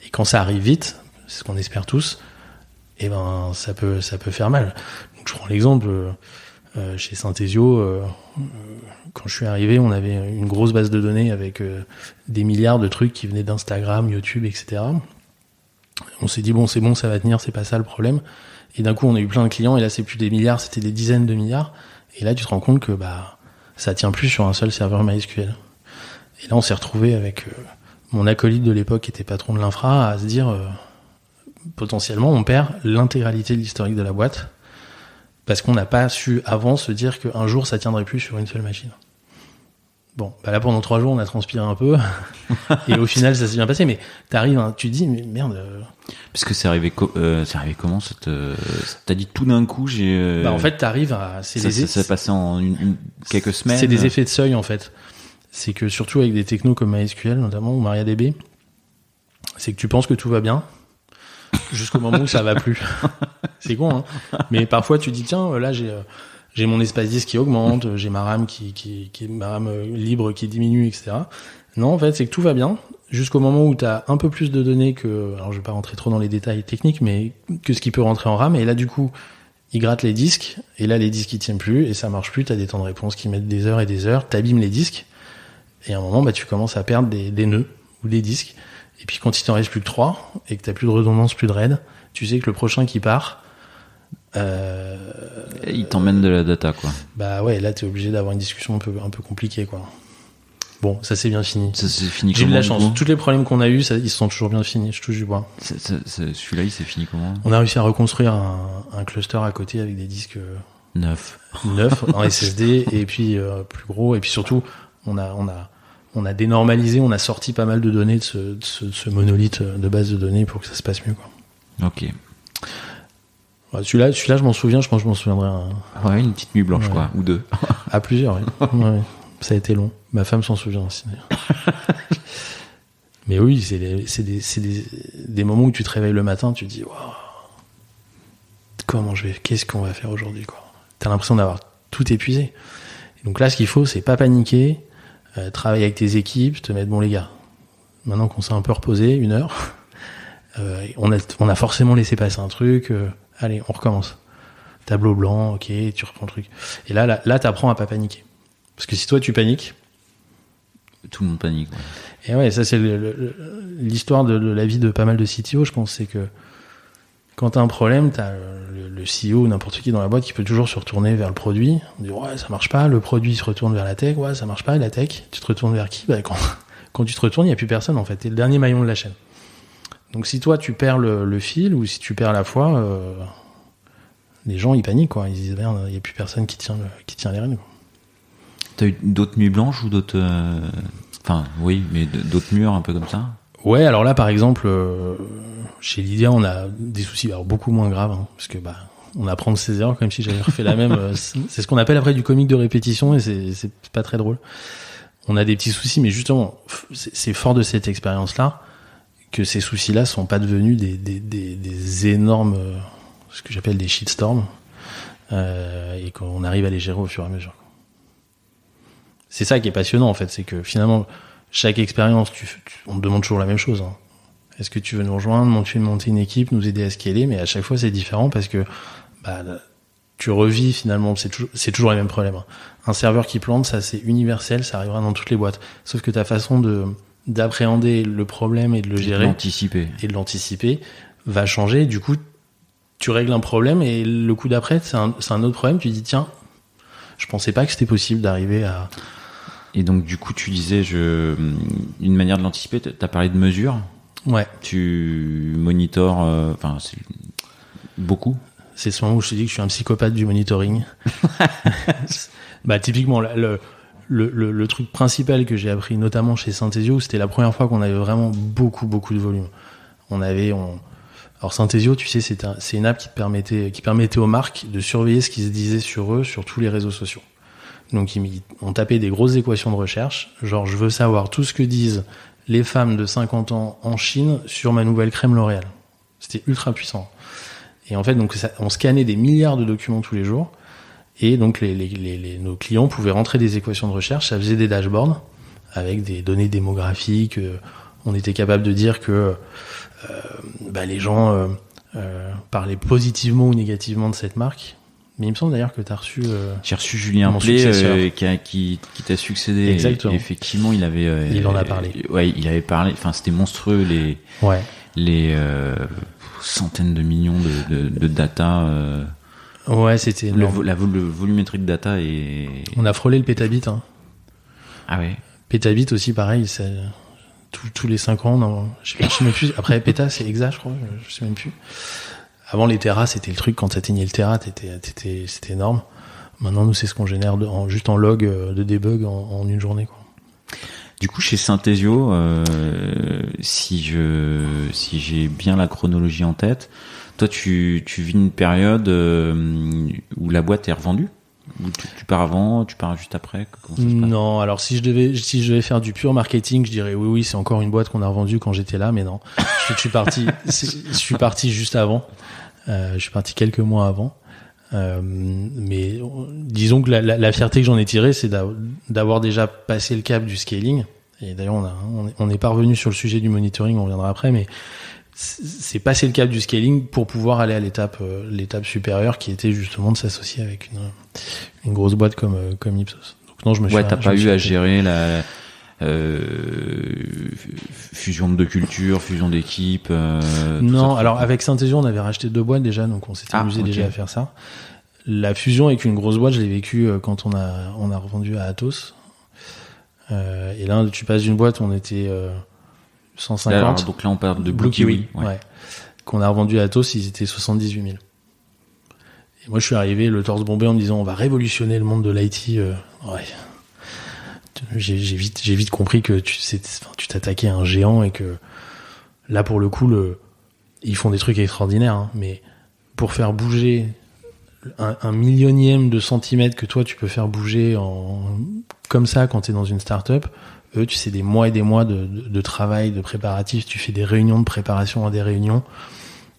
Et quand ça arrive vite, c'est ce qu'on espère tous, et ben ça peut faire mal. Donc je prends l'exemple chez Synthesio, quand je suis arrivé, on avait une grosse base de données avec des milliards de trucs qui venaient d'Instagram, YouTube, etc. On s'est dit bon, c'est bon, ça va tenir, c'est pas ça le problème. Et d'un coup, on a eu plein de clients, et là c'est plus des milliards, c'était des dizaines de milliards. Et là, tu te rends compte que bah ça tient plus sur un seul serveur MySQL. Et là, on s'est retrouvé avec mon acolyte de l'époque, qui était patron de l'infra, à se dire potentiellement, on perd l'intégralité de l'historique de la boîte parce qu'on n'a pas su avant se dire qu'un jour, ça tiendrait plus sur une seule machine. Bon, bah là, pendant 3 jours, on a transpiré un peu et au final, ça s'est bien passé. Mais t'arrives, hein, tu te dis, mais merde. Parce que c'est arrivé comment t'as dit tout d'un coup, Bah en fait, t'arrives à. Ça passé en quelques semaines. C'est des effets de seuil en fait. C'est que surtout avec des technos comme MySQL notamment ou MariaDB, c'est que tu penses que tout va bien jusqu'au moment où ça va plus. C'est con, hein. Mais parfois tu dis tiens, là j'ai mon espace disque qui augmente, j'ai ma RAM ma RAM libre qui diminue, etc. Non, en fait, c'est que tout va bien jusqu'au moment où tu as un peu plus de données que, alors je vais pas rentrer trop dans les détails techniques, mais que ce qui peut rentrer en RAM. Et là, du coup, il gratte les disques, et là, les disques, ils tiennent plus, et ça marche plus. Tu as des temps de réponse qui mettent des heures et des heures, t'abîmes les disques, et à un moment, bah, tu commences à perdre des nœuds ou des disques. Et puis, quand il t'en reste plus que 3, et que t'as plus de redondance, plus de RAID, tu sais que le prochain qui part, il t'emmène de la data, quoi. Bah ouais, là, t'es obligé d'avoir une discussion un peu compliquée, quoi. Bon, ça c'est bien fini. Ça c'est fini. J'ai eu de la chance. Tous les problèmes qu'on a eus, ils se sont toujours bien finis. Je touche du bois. Celui-là, il s'est fini comment? On a réussi à reconstruire un cluster à côté avec des disques neufs en SSD et puis plus gros. Et puis surtout, on a dénormalisé, on a sorti pas mal de données de ce monolithe de base de données pour que ça se passe mieux, quoi. Ok. Ouais, celui-là, je m'en souviens. Je pense que je m'en souviendrai. Ouais, une petite nuit blanche, ouais. Quoi, ou 2. À plusieurs. Oui. Ouais. Ça a été long. Ma femme s'en souvient aussi, d'ailleurs. Mais oui, c'est des moments où tu te réveilles le matin, tu te dis, waouh, qu'est-ce qu'on va faire aujourd'hui, quoi. T'as l'impression d'avoir tout épuisé. Et donc là, ce qu'il faut, c'est pas paniquer, travailler avec tes équipes, te mettre, bon les gars, maintenant qu'on s'est un peu reposé, 1 heure, on a forcément laissé passer un truc, allez, on recommence. Tableau blanc, ok, tu reprends le truc. Et là, t'apprends à pas paniquer. Parce que si toi tu paniques, tout le monde panique. Ouais. Et ouais, ça c'est l'histoire de la vie de pas mal de CTO, je pense, c'est que quand t'as un problème, t'as le CEO ou n'importe qui dans la boîte qui peut toujours se retourner vers le produit. On dit ouais, ça marche pas, le produit se retourne vers la tech, ouais, ça marche pas, et la tech, tu te retournes vers qui? Quand tu te retournes, il n'y a plus personne en fait, t'es le dernier maillon de la chaîne. Donc si toi tu perds le fil ou si tu perds la foi, les gens ils paniquent quoi, ils disent merde, il n'y a plus personne qui tient les rênes quoi. T'as eu d'autres nuits blanches ou d'autres... Enfin, oui, mais d'autres murs un peu comme ça? Ouais, alors là, par exemple, chez Lydia, on a des soucis, alors beaucoup moins graves, hein, parce que on apprend de ses erreurs, comme si j'avais refait la même. C'est ce qu'on appelle après du comique de répétition, et c'est pas très drôle. On a des petits soucis, mais justement, c'est fort de cette expérience-là que ces soucis-là sont pas devenus des énormes, ce que j'appelle des shitstorms, et qu'on arrive à les gérer au fur et à mesure. C'est ça qui est passionnant en fait, c'est que finalement chaque expérience, on te demande toujours la même chose. Hein. Est-ce que tu veux nous rejoindre, monter une équipe, nous aider à scaler, mais à chaque fois c'est différent parce que tu revis finalement, c'est toujours les mêmes problèmes. Hein. Un serveur qui plante, ça c'est universel, ça arrivera dans toutes les boîtes. Sauf que ta façon d'appréhender le problème et de le gérer et de l'anticiper va changer. Du coup, tu règles un problème et le coup d'après, c'est un autre problème. Tu dis tiens, je pensais pas que c'était possible d'arriver à... Et donc, du coup, tu disais, une manière de l'anticiper, t'as parlé de mesures. Ouais. Tu monitores, c'est beaucoup. C'est ce moment où je te dis que je suis un psychopathe du monitoring. Typiquement, le truc principal que j'ai appris, notamment chez Synthesio, c'était la première fois qu'on avait vraiment beaucoup de volume. Alors Synthesio, tu sais, c'est une app qui permettait aux marques de surveiller ce qui se disait sur eux, sur tous les réseaux sociaux. Donc on tapait des grosses équations de recherche, genre je veux savoir tout ce que disent les femmes de 50 ans en Chine sur ma nouvelle crème L'Oréal. C'était ultra puissant. Et en fait, donc on scannait des milliards de documents tous les jours, et donc nos clients pouvaient rentrer des équations de recherche, ça faisait des dashboards avec des données démographiques. On était capable de dire que les gens parlaient positivement ou négativement de cette marque. Mais il me semble d'ailleurs que tu as reçu... J'ai reçu Julien Play qui t'a succédé. Exactement. Et effectivement, il en a parlé. Ouais, il avait parlé. Enfin, c'était monstrueux les centaines de millions de data. Ouais, c'était énorme. Le volumétrie de data et... On a frôlé le pétabit. Hein. Ah ouais. Pétabit aussi, pareil, c'est... Tous les 5 ans, non, je sais même plus. Après, péta, c'est exa, je crois, je sais même plus. Avant, les terras, c'était le truc, quand t'atteignais le terra, c'était énorme. Maintenant, nous, c'est ce qu'on génère juste en log de debug en une journée, quoi. Du coup, chez Synthesio, si j'ai bien la chronologie en tête, toi, tu vis une période où la boîte est revendue? Ou tu pars avant, tu pars juste après? Comment ça se passe? Non, alors si je devais faire du pur marketing, je dirais oui, c'est encore une boîte qu'on a revendue quand j'étais là, mais non. Je suis parti juste avant. Je suis parti quelques mois avant. Mais disons que la fierté que j'en ai tirée, c'est d'avoir déjà passé le cap du scaling. Et d'ailleurs, on n'est pas revenu sur le sujet du monitoring, on reviendra après, mais c'est passer le cap du scaling pour pouvoir aller à l'étape supérieure qui était justement de s'associer avec une grosse boîte comme Ipsos. Donc non, t'as pas eu à gérer la fusion de deux cultures, fusion d'équipes. Non, alors avec Synthesio, on avait racheté 2 boîtes déjà, donc on s'était amusé déjà à faire ça. La fusion avec une grosse boîte, je l'ai vécu quand on a revendu à Atos. Et là, tu passes d'une boîte, on était 150. Alors, donc là, on parle de Blue Kiwi. Ouais. Qu'on a revendu à Atos, ils étaient 78 000. Et moi, je suis arrivé le torse bombé en me disant, on va révolutionner le monde de l'IT. Ouais. J'ai vite compris que tu t'attaquais à un géant et que là, pour le coup, ils font des trucs extraordinaires, hein, mais pour faire bouger un millionième de centimètre que toi, tu peux faire bouger comme ça quand t'es dans une start-up, eux, tu sais, des mois et des mois de travail, de préparatifs, tu fais des réunions de préparation à des réunions.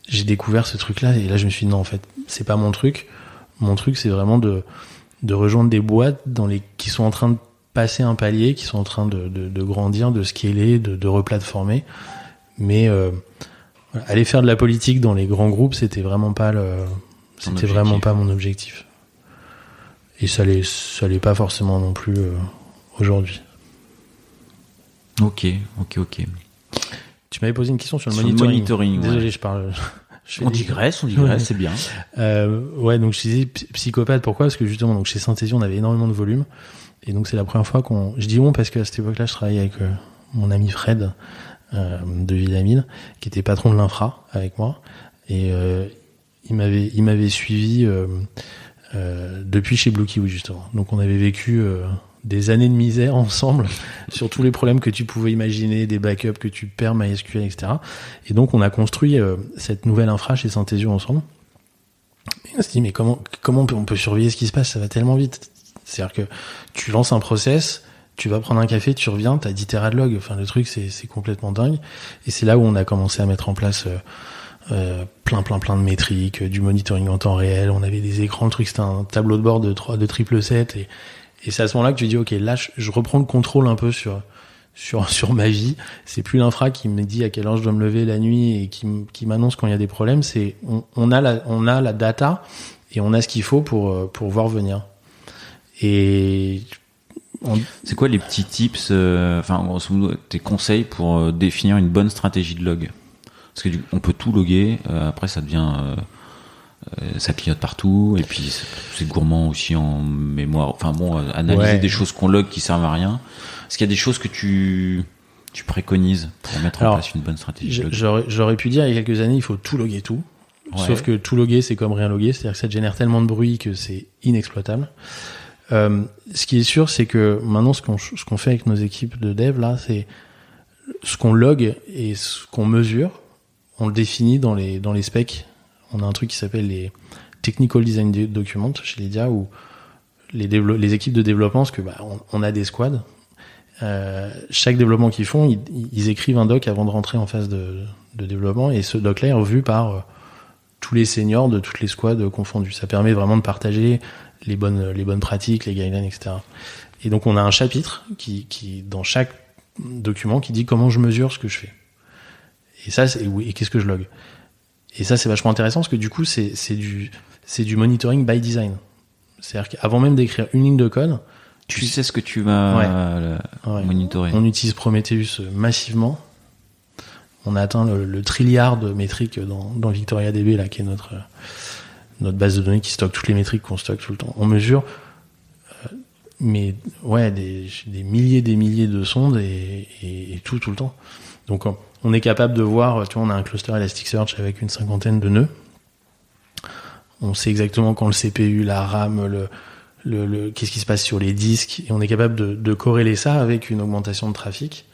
J'ai découvert ce truc-là et là, je me suis dit, non, en fait, c'est pas mon truc. Mon truc, c'est vraiment de rejoindre des boîtes qui sont en train de passer un palier, qui sont en train de grandir, de scaler, de replatformer. Mais aller faire de la politique dans les grands groupes, c'était vraiment pas mon objectif. Et ça l'est pas forcément non plus aujourd'hui. Ok. Tu m'avais posé une question sur le monitoring. Désolé, je parle On digresse, c'est bien. Ouais, donc je disais psychopathe, pourquoi? Parce que justement, donc chez Synthesio, on avait énormément de volume. Et donc c'est la première fois je dis on parce qu'à cette époque-là, je travaillais avec mon ami Fred de Villamine, qui était patron de l'infra avec moi. Et il m'avait suivi depuis chez Blue Kiwi, justement. Donc on avait vécu des années de misère ensemble sur tous les problèmes que tu pouvais imaginer, des backups que tu perds MySQL, etc. Et donc on a construit cette nouvelle infra chez Synthesio ensemble. Et on s'est dit mais comment on peut surveiller ce qui se passe? Ça va tellement vite. C'est-à-dire que tu lances un process, tu vas prendre un café, tu reviens, t'as 10 Tera de log. Enfin, le truc, c'est complètement dingue. Et c'est là où on a commencé à mettre en place plein de métriques, du monitoring en temps réel. On avait des écrans, le truc, c'était un tableau de bord de 777. Et c'est à ce moment-là que tu dis, ok, là, je reprends le contrôle un peu sur ma vie. C'est plus l'infra qui me dit à quelle heure je dois me lever la nuit et qui m'annonce quand il y a des problèmes. C'est, on a la data et on a ce qu'il faut pour voir venir. Et c'est quoi les petits tips, grosso modo, tes conseils pour définir une bonne stratégie de log? Parce que on peut tout loguer, après ça devient, ça clignote partout, et puis c'est gourmand aussi en mémoire. Enfin bon, analyser des choses qu'on log qui servent à rien. Est-ce qu'il y a des choses que tu préconises pour mettre en place une bonne stratégie de log? J'aurais pu dire il y a quelques années, il faut tout loguer tout. Ouais. Sauf que tout loguer, c'est comme rien loguer, c'est-à-dire que ça te génère tellement de bruit que c'est inexploitable. Ce qui est sûr, c'est que maintenant, ce qu'on fait avec nos équipes de dev, là, c'est ce qu'on log et ce qu'on mesure, on le définit dans les specs. On a un truc qui s'appelle les Technical Design Documents chez Lydia, où les équipes de développement, parce que on a des squads, chaque développement qu'ils font, ils écrivent un doc avant de rentrer en phase de développement, et ce doc-là est revu par tous les seniors de toutes les squads confondues. Ça permet vraiment de partager les bonnes pratiques, les guidelines, etc. Et donc on a un chapitre qui dans chaque document qui dit comment je mesure ce que je fais. Et ça, et qu'est-ce que je log. Et ça, c'est vachement intéressant parce que du coup, c'est du monitoring by design. C'est-à-dire qu'avant même d'écrire une ligne de code, tu sais ce que tu vas monitorer. On utilise Prometheus massivement. On a atteint le trilliard de métriques dans VictoriaDB, là, qui est notre base de données qui stocke toutes les métriques qu'on stocke tout le temps. On mesure des milliers de sondes et tout le temps. Donc on est capable de voir, tu vois, on a un cluster Elasticsearch avec une 50aine de nœuds. On sait exactement quand le CPU, la RAM, le qu'est-ce qui se passe sur les disques, et on est capable de corréler ça avec une augmentation de trafic.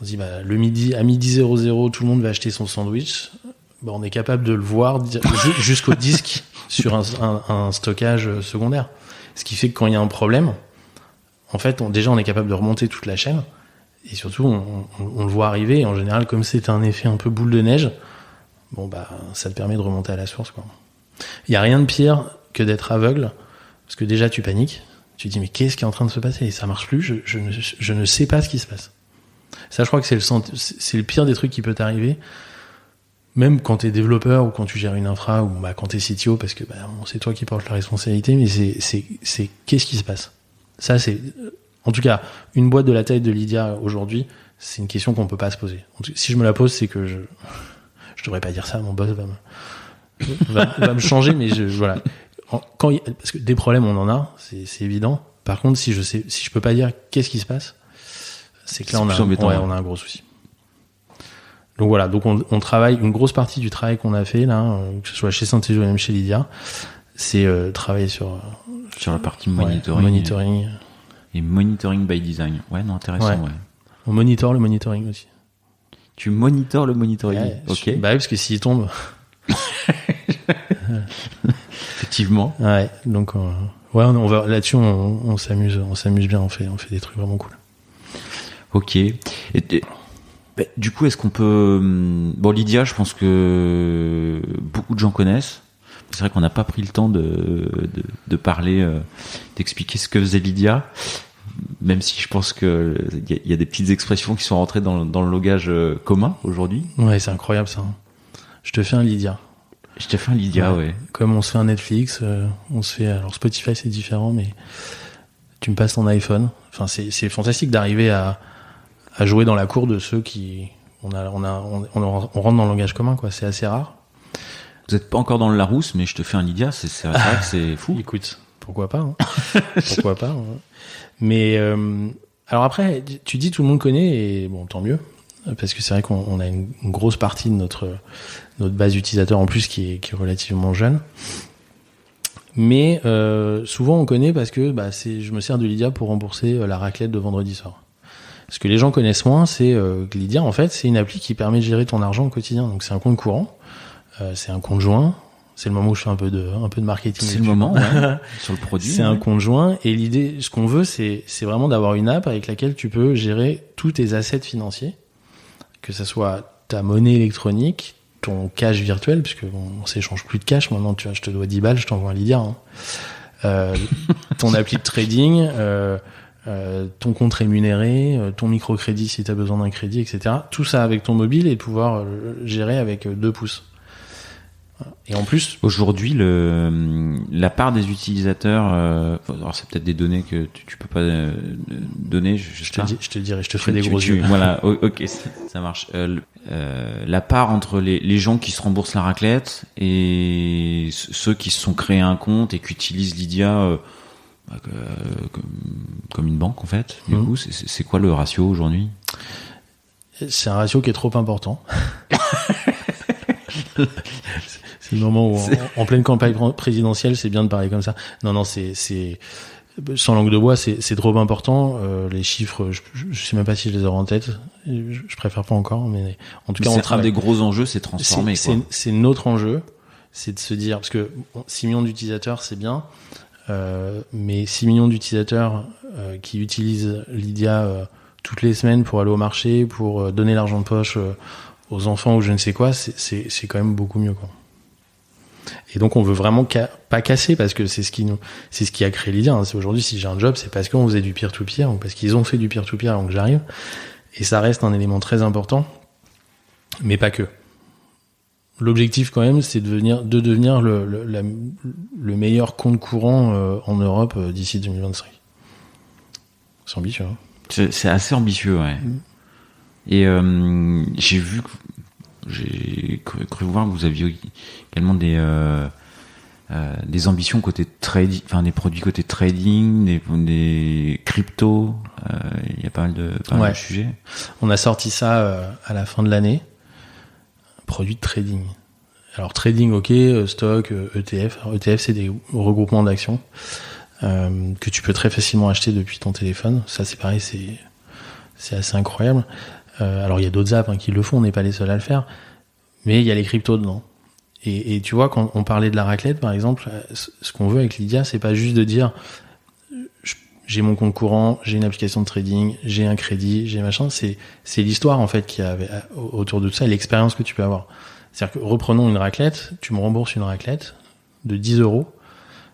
On se dit à midi 00, tout le monde va acheter son sandwich. On est capable de le voir jusqu'au disque sur un stockage secondaire. Ce qui fait que quand il y a un problème, en fait, on est capable de remonter toute la chaîne, et surtout, on le voit arriver. Et en général, comme c'est un effet un peu boule de neige, ça te permet de remonter à la source, quoi. Il y a rien de pire que d'être aveugle, parce que déjà tu paniques, tu te dis mais qu'est-ce qui est en train de se passer? Et ça marche plus, je ne sais pas ce qui se passe. Ça, je crois que c'est le pire des trucs qui peut t'arriver. Même quand t'es développeur ou quand tu gères une infra ou quand t'es CTO, parce que c'est toi qui portes la responsabilité, mais c'est qu'est-ce qui se passe. Ça, c'est en tout cas une boîte de la taille de Lydia aujourd'hui, c'est une question qu'on peut pas se poser. Si je me la pose, c'est que je devrais pas dire ça, mon boss va me changer, mais voilà. Parce que des problèmes on en a, c'est évident. Par contre, si je peux pas dire qu'est-ce qui se passe, c'est que là on a un gros souci. Donc voilà, donc on travaille, une grosse partie du travail qu'on a fait là, que ce soit chez Synthesio ou même chez Lydia, c'est travailler sur la partie monitoring et monitoring by design. Ouais, non, intéressant. Ouais. On monitore le monitoring aussi. Tu monitores le monitoring. Ouais, ok. Parce que s'il tombe. Effectivement. Ouais, donc on va là-dessus, on s'amuse bien, on fait des trucs vraiment cool. Ok. Du coup, est-ce qu'on peut... Lydia, je pense que beaucoup de gens connaissent. C'est vrai qu'on n'a pas pris le temps de parler, d'expliquer ce que faisait Lydia, même si je pense que il y a des petites expressions qui sont rentrées dans le langage commun aujourd'hui. Ouais, c'est incroyable ça. Je te fais un Lydia. Je te fais un Lydia, ouais. Comme on se fait un Netflix, on se fait... Alors Spotify, c'est différent, mais tu me passes ton iPhone. Enfin, c'est fantastique d'arriver à jouer dans la cour de ceux qui... On rentre dans le langage commun, quoi. C'est assez rare. Vous êtes pas encore dans le Larousse, mais je te fais un Lydia, c'est vrai que c'est fou. Écoute, pourquoi pas, hein. Pourquoi pas, hein. Mais alors après, tu dis tout le monde connaît, et bon, tant mieux, parce que c'est vrai qu'on a une grosse partie de notre base utilisateur en plus qui est relativement jeune. Mais souvent on connaît parce que je me sers de Lydia pour rembourser la raclette de vendredi soir. Ce que les gens connaissent moins, c'est que Lydia, en fait, c'est une appli qui permet de gérer ton argent au quotidien. Donc c'est un compte courant, c'est un compte joint. C'est le moment où je fais un peu de marketing. C'est le moment, ouais, sur le produit. C'est un compte joint, et l'idée, ce qu'on veut, c'est vraiment d'avoir une app avec laquelle tu peux gérer tous tes assets financiers, que ça soit ta monnaie électronique, ton cash virtuel, puisque on s'échange plus de cash maintenant. Tu vois, je te dois 10 balles, je t'envoie un Lydia, hein. Ton appli de trading, ton compte rémunéré, ton microcrédit si tu as besoin d'un crédit, etc. Tout ça avec ton mobile, et pouvoir gérer avec 2 pouces. Et en plus, aujourd'hui, la part des utilisateurs, alors c'est peut-être des données que tu peux pas donner. Je te dirai, je te ferai des gros yeux. Voilà, ok, ça marche. La part entre les gens qui se remboursent la raclette et ceux qui se sont créés un compte et qui utilisent Lydia comme une banque, en fait. Du coup, c'est quoi le ratio aujourd'hui? C'est un ratio qui est trop important. C'est le moment où, en pleine campagne présidentielle, c'est bien de parler comme ça. Non, c'est sans langue de bois, c'est trop important. Les chiffres, je sais même pas si je les aurai en tête. Je préfère pas encore, mais en tout cas, on travaille. Un des gros enjeux, c'est transformer. C'est notre enjeu, c'est de se dire, parce que 6 millions d'utilisateurs, c'est bien, mais 6 millions d'utilisateurs qui utilisent Lydia toutes les semaines pour aller au marché, pour donner l'argent de poche aux enfants ou je ne sais quoi, c'est quand même beaucoup mieux, quoi. Et donc on veut vraiment pas casser, parce que c'est ce qui a créé Lydia, hein. C'est aujourd'hui, si j'ai un job, c'est parce qu'on faisait du peer-to-peer, ou parce qu'ils ont fait du peer-to-peer avant que j'arrive, et ça reste un élément très important, mais pas que. L'objectif quand même, c'est de devenir le meilleur compte courant en Europe d'ici 2025. C'est ambitieux, hein. C'est assez ambitieux, ouais. Et j'ai cru voir que vous aviez également des ambitions côté trading, enfin des produits côté trading, des cryptos. Il y a pas mal de sujets. On a sorti ça à la fin de l'année. Produits de trading. Alors trading, ok, stock, ETF. Alors, ETF, c'est des regroupements d'actions que tu peux très facilement acheter depuis ton téléphone. Ça, c'est pareil, c'est assez incroyable. Alors il y a d'autres apps qui le font, on n'est pas les seuls à le faire, mais il y a les cryptos dedans. Et tu vois, quand on parlait de la raclette, par exemple, ce qu'on veut avec Lydia, c'est pas juste de dire j'ai mon compte courant, j'ai une application de trading, j'ai un crédit, j'ai machin. C'est l'histoire en fait qu'il y a autour de tout ça, et l'expérience que tu peux avoir. C'est-à-dire que, reprenons une raclette, tu me rembourses une raclette de 10 €.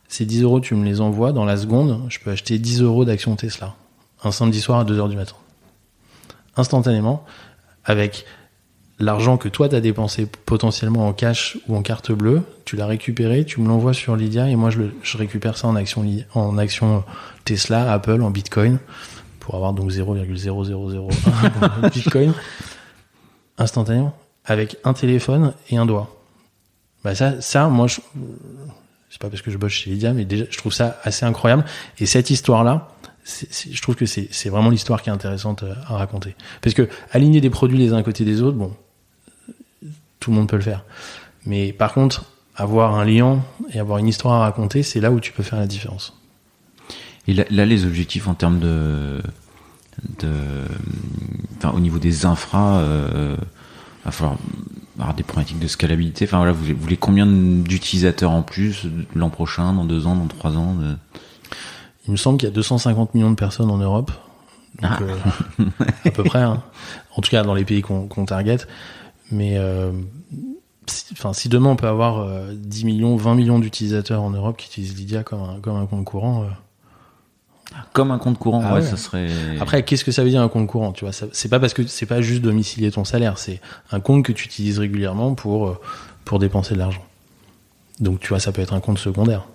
Ces 10 €, tu me les envoies dans la seconde, je peux acheter 10 € d'actions Tesla un samedi soir à 2h du matin. Instantanément, avec l'argent que toi t'as dépensé potentiellement en cash ou en carte bleue, tu l'as récupéré, tu me l'envoies sur Lydia, et moi je récupère ça en action Tesla, Apple, en Bitcoin, pour avoir donc 0,0001 Bitcoin instantanément, avec un téléphone et un doigt. Ça, moi, c'est pas parce que je bosse chez Lydia, mais déjà je trouve ça assez incroyable. Et cette histoire-là, je trouve que c'est vraiment l'histoire qui est intéressante à raconter. Parce que aligner des produits les uns à côté des autres, bon, tout le monde peut le faire. Mais par contre, avoir un lien et avoir une histoire à raconter, c'est là où tu peux faire la différence. Et là les objectifs en termes au niveau des infras, va falloir avoir des problématiques de scalabilité. Enfin voilà, vous voulez combien d'utilisateurs en plus l'an prochain, dans 2 ans, dans 3 ans Il me semble qu'il y a 250 millions de personnes en Europe. Donc, à peu près, hein. En tout cas, dans les pays qu'on target. Mais, si demain on peut avoir 10 millions, 20 millions d'utilisateurs en Europe qui utilisent Lydia comme un compte courant. Comme un compte courant, ouais, ça serait. Après, qu'est-ce que ça veut dire un compte courant? Tu vois, c'est pas parce que c'est pas juste domicilier ton salaire, c'est un compte que tu utilises régulièrement pour dépenser de l'argent. Donc, tu vois, ça peut être un compte secondaire.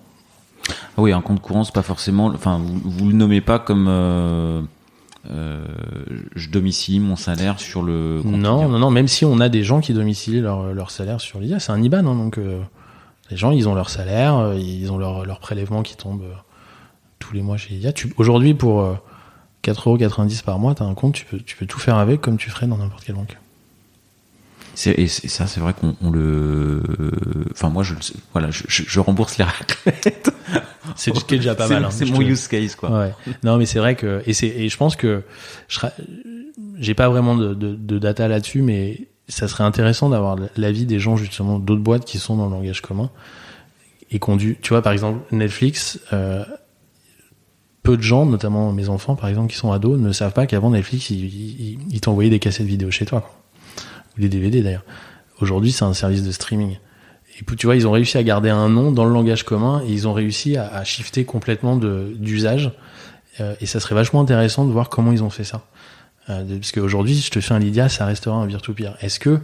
Ah oui, un compte courant, c'est pas forcément. Enfin, vous le nommez pas comme je domicile mon salaire sur le compte Non, même si on a des gens qui domicilient leur salaire sur Lydia, c'est un IBAN, hein, donc les gens, ils ont leur salaire, ils ont leur prélèvement qui tombe tous les mois chez Lydia. Aujourd'hui, pour 4,90€ par mois, t'as un compte, tu peux tout faire avec comme tu ferais dans n'importe quelle banque. Et ça, c'est vrai qu'on le... Enfin, moi, je rembourse les raclettes. C'est déjà pas mal. Hein, c'est mon use case, quoi. Ouais. Non, mais c'est vrai que... Et je pense que... J'ai pas vraiment de data là-dessus, mais ça serait intéressant d'avoir l'avis des gens, justement, d'autres boîtes qui sont dans le langage commun et qui ont dû... Tu vois, par exemple, Netflix... peu de gens, notamment mes enfants, par exemple, qui sont ados, ne savent pas qu'avant Netflix, ils t'envoyaient des cassettes vidéo chez toi, quoi. Ou des DVD d'ailleurs. Aujourd'hui, c'est un service de streaming. Et tu vois, ils ont réussi à garder un nom dans le langage commun et ils ont réussi à shifter complètement d'usage. Et ça serait vachement intéressant de voir comment ils ont fait ça. Parce qu'aujourd'hui, je te fais un Lydia, ça restera un peer-to-peer. Est-ce que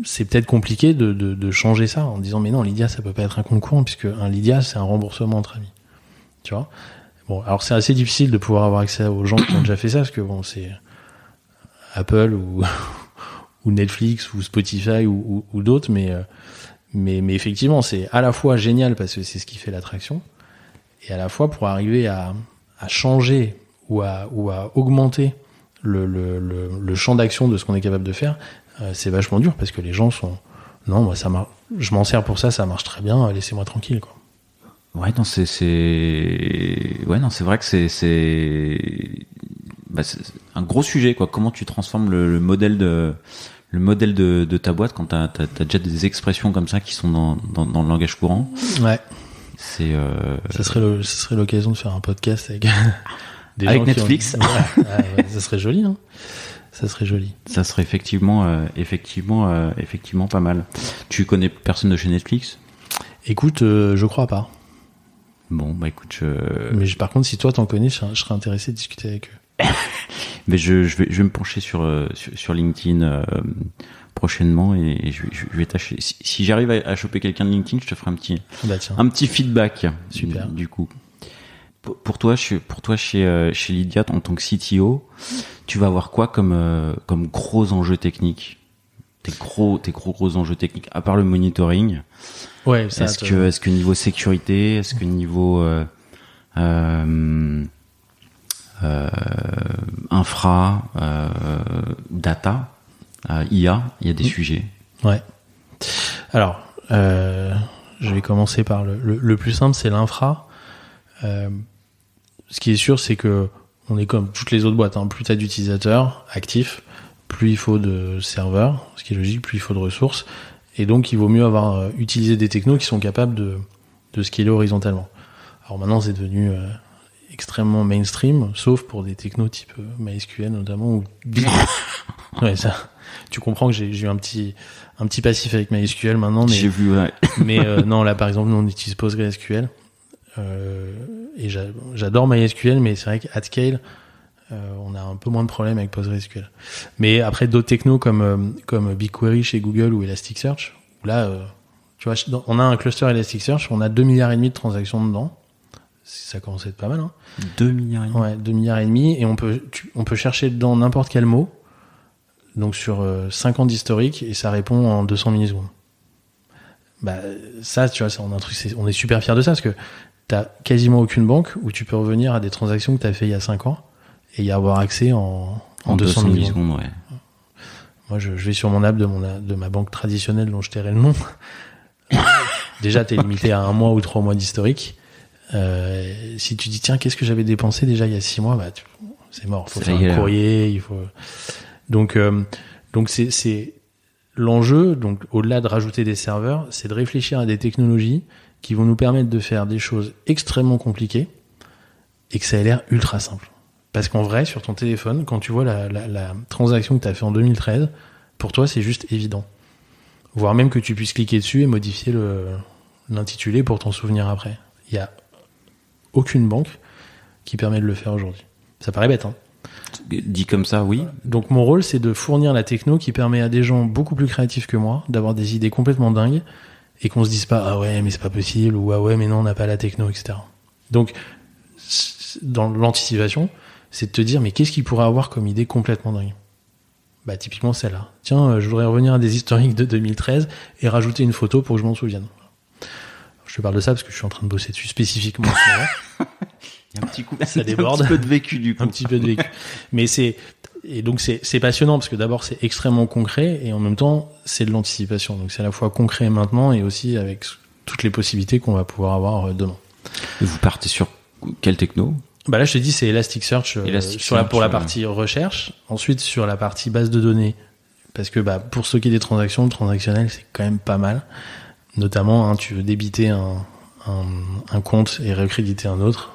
c'est peut-être compliqué de changer ça en disant mais non, Lydia, ça peut pas être un compte courant puisque un Lydia, c'est un remboursement entre amis. Tu vois? Bon, alors c'est assez difficile de pouvoir avoir accès aux gens qui ont déjà fait ça parce que bon, c'est Apple ou Netflix ou Spotify ou d'autres, mais effectivement, c'est à la fois génial parce que c'est ce qui fait l'attraction, et à la fois pour arriver à changer ou à augmenter le champ d'action de ce qu'on est capable de faire, c'est vachement dur parce que les gens sont non, moi ça marche, je m'en sers pour ça marche très bien, laissez-moi tranquille, quoi. Ouais, non, c'est vrai que c'est un gros sujet, quoi. Comment tu transformes le modèle de ta boîte quand t'as déjà des expressions comme ça qui sont dans le langage courant. Ouais. C'est ça serait l'occasion de faire un podcast avec des avec gens Netflix. Ouais, ça serait joli, hein. Ça serait joli. Ça serait effectivement pas mal. Tu connais personne de chez Netflix? Écoute, je crois pas. Bon, bah écoute, mais par contre, si toi t'en connais, je serais intéressé de discuter avec eux. Mais je vais me pencher sur LinkedIn prochainement et je vais tâcher. Si j'arrive à choper quelqu'un de LinkedIn, je te ferai un petit feedback. Super. Du coup, pour toi chez Lydia en tant que CTO, tu vas avoir quoi comme gros enjeux techniques? Tes gros enjeux techniques, à part le monitoring. Ouais, ça. Est-ce que niveau sécurité, est-ce que niveau infra, data, IA, il y a des sujets. Ouais. Alors, je vais commencer par le plus simple, c'est l'infra. Ce qui est sûr, c'est que on est comme toutes les autres boîtes, hein. Plus t'as d'utilisateurs actifs, plus il faut de serveurs, ce qui est logique, plus il faut de ressources. Et donc, il vaut mieux avoir utilisé des technos qui sont capables de scaler horizontalement. Alors maintenant, c'est devenu extrêmement mainstream, sauf pour des technos type MySQL notamment. Ou... ouais, ça. Tu comprends que j'ai eu un petit passif avec MySQL maintenant. Mais, j'ai vu, ouais. Mais non, là, par exemple, nous, on utilise PostgreSQL. Et j'adore MySQL, mais c'est vrai qu'à scale, on a un peu moins de problèmes avec PostgreSQL. Mais après, d'autres technos comme BigQuery chez Google ou Elasticsearch, où là, tu vois, on a un cluster Elasticsearch, on a 2,5 milliards de transactions dedans. Ça commence à être pas mal, hein. 2,5 milliards. Ouais, 2,5 milliards, et on peut chercher dedans n'importe quel mot, donc sur 5 ans d'historique, et ça répond en 200 millisecondes. Bah, ça, tu vois, on est super fiers de ça, parce que t'as quasiment aucune banque où tu peux revenir à des transactions que t'as fait il y a 5 ans, et y avoir accès en 200 millisecondes. Ouais. Moi, je vais sur mon app de ma banque traditionnelle dont je tairai le nom. Déjà, t'es limité à 1 mois ou 3 mois d'historique. Si tu dis, tiens, qu'est-ce que j'avais dépensé déjà il y a 6 mois, bah, c'est mort. Faut faire un courrier, il faut... Donc c'est l'enjeu, donc, au-delà de rajouter des serveurs, c'est de réfléchir à des technologies qui vont nous permettre de faire des choses extrêmement compliquées et que ça ait l'air ultra simple. Parce qu'en vrai, sur ton téléphone, quand tu vois la transaction que tu as fait en 2013, pour toi, c'est juste évident. Voire même que tu puisses cliquer dessus et modifier l'intitulé pour t'en souvenir après. Il n'y a aucune banque qui permet de le faire aujourd'hui. Ça paraît bête, hein. Dit comme ça, oui. Donc mon rôle, c'est de fournir la techno qui permet à des gens beaucoup plus créatifs que moi d'avoir des idées complètement dingues et qu'on se dise pas « Ah ouais, mais c'est pas possible » ou « Ah ouais, mais non, on n'a pas la techno, etc. » Donc, dans l'anticipation, c'est de te dire, mais qu'est-ce qu'il pourrait avoir comme idée complètement dingue? Bah, typiquement celle-là. Tiens, je voudrais revenir à des historiques de 2013 et rajouter une photo pour que je m'en souvienne. Je te parle de ça parce que je suis en train de bosser dessus spécifiquement en ce moment. Il y a un petit coup, ça déborde. Un petit peu de vécu, du coup. Un petit peu de vécu. Mais c'est passionnant parce que d'abord, c'est extrêmement concret et en même temps, c'est de l'anticipation. Donc, c'est à la fois concret maintenant et aussi avec toutes les possibilités qu'on va pouvoir avoir demain. Et vous partez sur quelle techno? Bah là, je te dis, c'est Elasticsearch, pour la partie recherche. Ensuite, sur la partie base de données, parce que bah, pour stocker des transactions, le transactionnel, c'est quand même pas mal. Notamment, tu veux débiter un compte et recréditer un autre,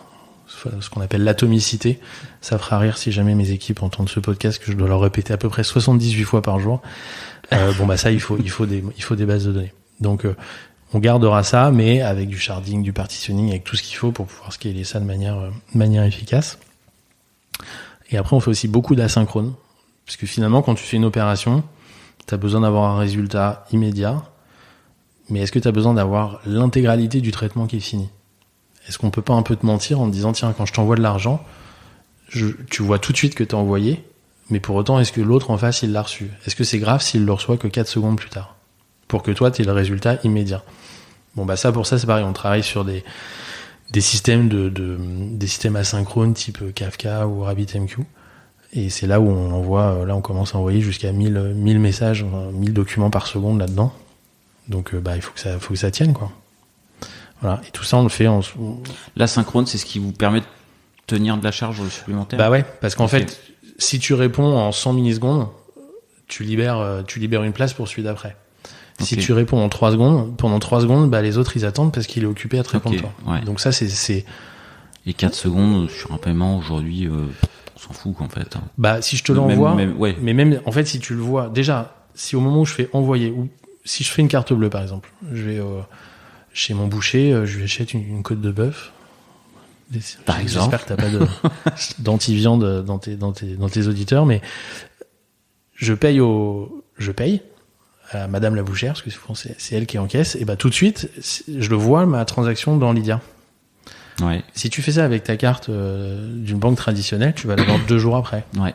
ce qu'on appelle l'atomicité. Ça fera rire si jamais mes équipes entendent ce podcast, que je dois leur répéter à peu près 78 fois par jour. Bon bah ça, il faut des bases de données. Donc on gardera ça, mais avec du sharding, du partitioning, avec tout ce qu'il faut pour pouvoir scaler ça de manière efficace. Et après, on fait aussi beaucoup d'asynchrone, parce que finalement, quand tu fais une opération, tu as besoin d'avoir un résultat immédiat, mais est-ce que tu as besoin d'avoir l'intégralité du traitement qui est fini? Est-ce qu'on peut pas un peu te mentir en te disant, tiens, quand je t'envoie de l'argent, tu vois tout de suite que t'as envoyé, mais pour autant, est-ce que l'autre en face, il l'a reçu? Est-ce que c'est grave s'il le reçoit que 4 secondes plus tard? Pour que toi, tu aies le résultat immédiat. Bon, bah pour ça, c'est pareil. On travaille sur des systèmes des systèmes asynchrones type Kafka ou RabbitMQ. Et c'est là où on envoie, là, on commence à envoyer jusqu'à 1000 messages, 1000 documents par seconde là-dedans. Donc, il faut que ça tienne, quoi. Voilà. Et tout ça, on le fait L'asynchrone, c'est ce qui vous permet de tenir de la charge supplémentaire? Bah ouais, parce qu'en fait, si tu réponds en 100 millisecondes, tu libères une place pour celui d'après. Si tu réponds en 3 secondes, pendant 3 secondes, bah, les autres, ils attendent parce qu'il est occupé à te répondre toi. Ouais. Donc ça, c'est... Et 4 secondes sur un paiement, aujourd'hui, on s'en fout, en fait. Bah, si je te l'envoie, mais même, en fait, si tu le vois, déjà, si au moment où je fais envoyer, ou si je fais une carte bleue, par exemple, je vais chez mon boucher, je lui achète une côte de bœuf. Par exemple. J'espère que t'as pas d'anti-viande dans tes auditeurs, mais je paye à Madame la bouchère, parce que c'est elle qui encaisse, et bah tout de suite, je le vois, ma transaction dans Lydia. Ouais. Si tu fais ça avec ta carte d'une banque traditionnelle, tu vas l'avoir 2 jours après. Ouais.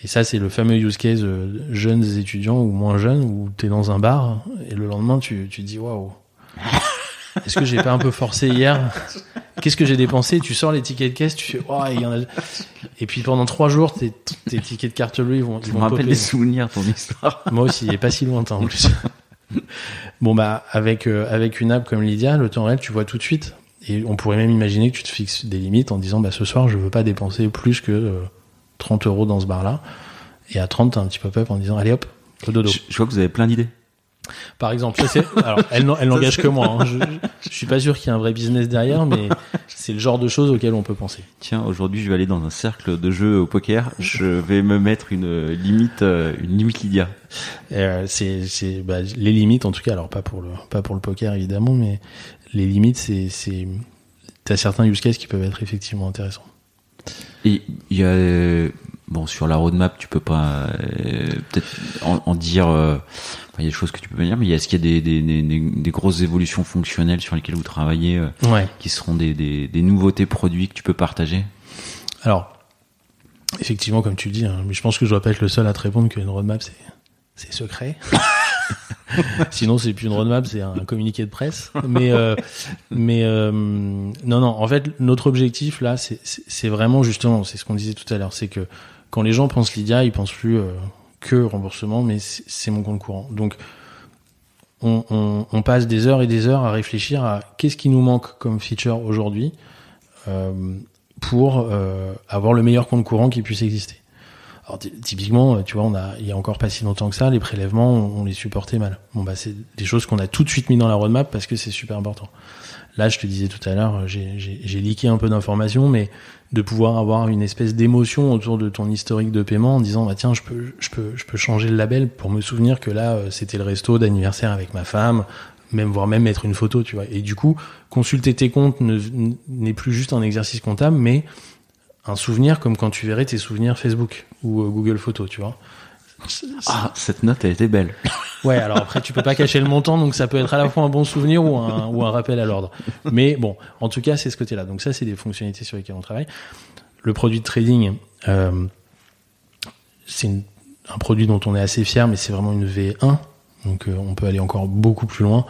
Et ça, c'est le fameux use case jeunes étudiants ou moins jeunes, où t'es dans un bar, et le lendemain, tu te dis, waouh, est-ce que j'ai pas un peu forcé hier? Qu'est-ce que j'ai dépensé? Tu sors les tickets de caisse, tu fais, oh, il y en a. Et puis pendant 3 jours, tes tickets de carte bleue, ils vont me rappelle des souvenirs, ton histoire. Moi aussi, il est pas si lointain, en plus. Bon, bah, avec une app comme Lydia, le temps réel, tu vois tout de suite. Et on pourrait même imaginer que tu te fixes des limites en disant, bah, ce soir, je veux pas dépenser plus que 30 € dans ce bar-là. Et à 30, t'as un petit pop-up en disant, allez hop, au dodo. Je vois que vous avez plein d'idées. Par exemple, alors, elle n'engage que moi, hein. Je suis pas sûr qu'il y ait un vrai business derrière, mais c'est le genre de choses auxquelles on peut penser. Tiens, aujourd'hui, je vais aller dans un cercle de jeu au poker. Je vais me mettre une limite Lydia. Les limites, en tout cas, alors pas pour le poker évidemment, mais les limites, t'as certains use cases qui peuvent être effectivement intéressants. Et il y a sur la roadmap, tu peux pas peut-être en dire. Il y a des choses que tu peux pas dire, mais est-ce qu'il y a des grosses évolutions fonctionnelles sur lesquelles vous travaillez, qui seront des nouveautés produits que tu peux partager? Alors, effectivement, comme tu le dis, hein, mais je pense que je dois pas être le seul à te répondre qu'une roadmap c'est secret. Sinon, c'est plus une roadmap, c'est un communiqué de presse. Mais non. En fait, notre objectif là, c'est vraiment justement, c'est ce qu'on disait tout à l'heure, c'est que quand les gens pensent Lydia, ils pensent plus que remboursement, mais c'est mon compte courant. Donc, on passe des heures et des heures à réfléchir à qu'est-ce qui nous manque comme feature aujourd'hui pour avoir le meilleur compte courant qui puisse exister. Alors typiquement, tu vois, il y a encore pas si longtemps que ça, les prélèvements, on les supportait mal. Bon bah c'est des choses qu'on a tout de suite mis dans la roadmap parce que c'est super important. Là, je te disais tout à l'heure, j'ai leaké un peu d'informations, mais de pouvoir avoir une espèce d'émotion autour de ton historique de paiement en disant bah tiens, je peux changer le label pour me souvenir que là c'était le resto d'anniversaire avec ma femme, voire même mettre une photo, tu vois. Et du coup, consulter tes comptes n'est plus juste un exercice comptable, mais un souvenir comme quand tu verrais tes souvenirs Facebook ou Google Photos, tu vois. Ah, cette note, elle était belle. Ouais, alors après, tu peux pas cacher le montant, donc ça peut être à la fois un bon souvenir ou un rappel à l'ordre. Mais bon, en tout cas, c'est ce côté-là. Donc ça, c'est des fonctionnalités sur lesquelles on travaille. Le produit de trading, c'est un produit dont on est assez fier, mais c'est vraiment une V1. Donc on peut aller encore beaucoup plus loin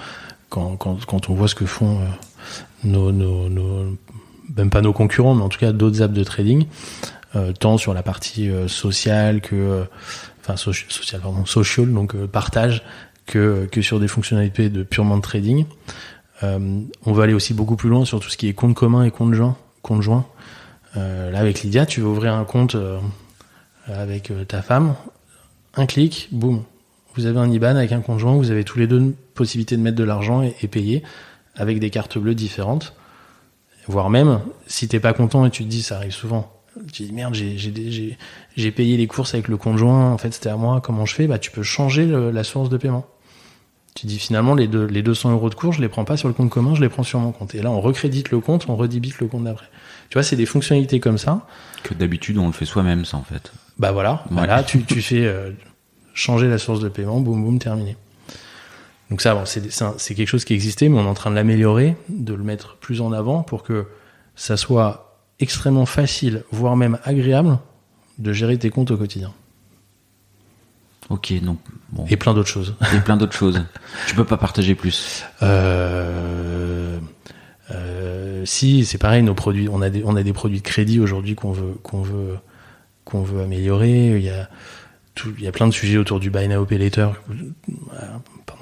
quand on voit ce que font même pas nos concurrents, mais en tout cas d'autres apps de trading, tant sur la partie sociale que social, donc partage, que sur des fonctionnalités de purement de trading. On va aller aussi beaucoup plus loin sur tout ce qui est compte commun et compte joint. Là, avec Lydia, tu veux ouvrir un compte avec ta femme, un clic, boum, vous avez un IBAN avec un compte joint, vous avez tous les deux une possibilité de mettre de l'argent et payer avec des cartes bleues différentes. Voire même, si t'es pas content et tu te dis, ça arrive souvent, tu te dis merde, j'ai payé les courses avec le compte joint, en fait c'était à moi, comment je fais? Bah tu peux changer la source de paiement. Tu dis finalement les 200 € de cours, je les prends pas sur le compte commun, je les prends sur mon compte. Et là on recrédite le compte, on redébite le compte d'après. Tu vois, c'est des fonctionnalités comme ça. Que d'habitude on le fait soi-même, ça en fait. Bah voilà, ouais. Là tu fais changer la source de paiement, boum boum, terminé. Donc ça, bon, c'est quelque chose qui existait, mais on est en train de l'améliorer, de le mettre plus en avant pour que ça soit extrêmement facile, voire même agréable, de gérer tes comptes au quotidien. Ok, donc bon. Et plein d'autres choses. Tu peux pas partager plus. Si, c'est pareil, nos produits, on a des produits de crédit aujourd'hui qu'on veut améliorer. Il y a plein de sujets autour du buy now pay later.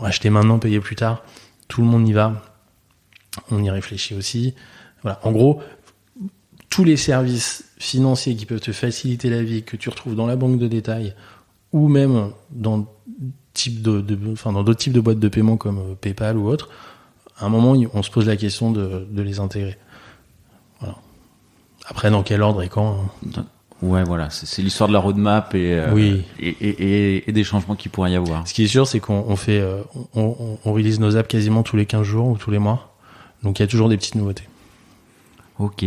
Acheter maintenant, payer plus tard. Tout le monde y va. On y réfléchit aussi. Voilà. En gros, tous les services financiers qui peuvent te faciliter la vie, que tu retrouves dans la banque de détail ou même dans d'autres types de boîtes de paiement comme PayPal ou autre, à un moment, on se pose la question de les intégrer. Voilà. Après, dans quel ordre et quand? Ouais, voilà, c'est l'histoire de la roadmap oui. et des changements qu'il pourrait y avoir. Ce qui est sûr, c'est qu'on fait, on release nos apps quasiment tous les 15 jours ou tous les mois. Donc il y a toujours des petites nouveautés. Ok.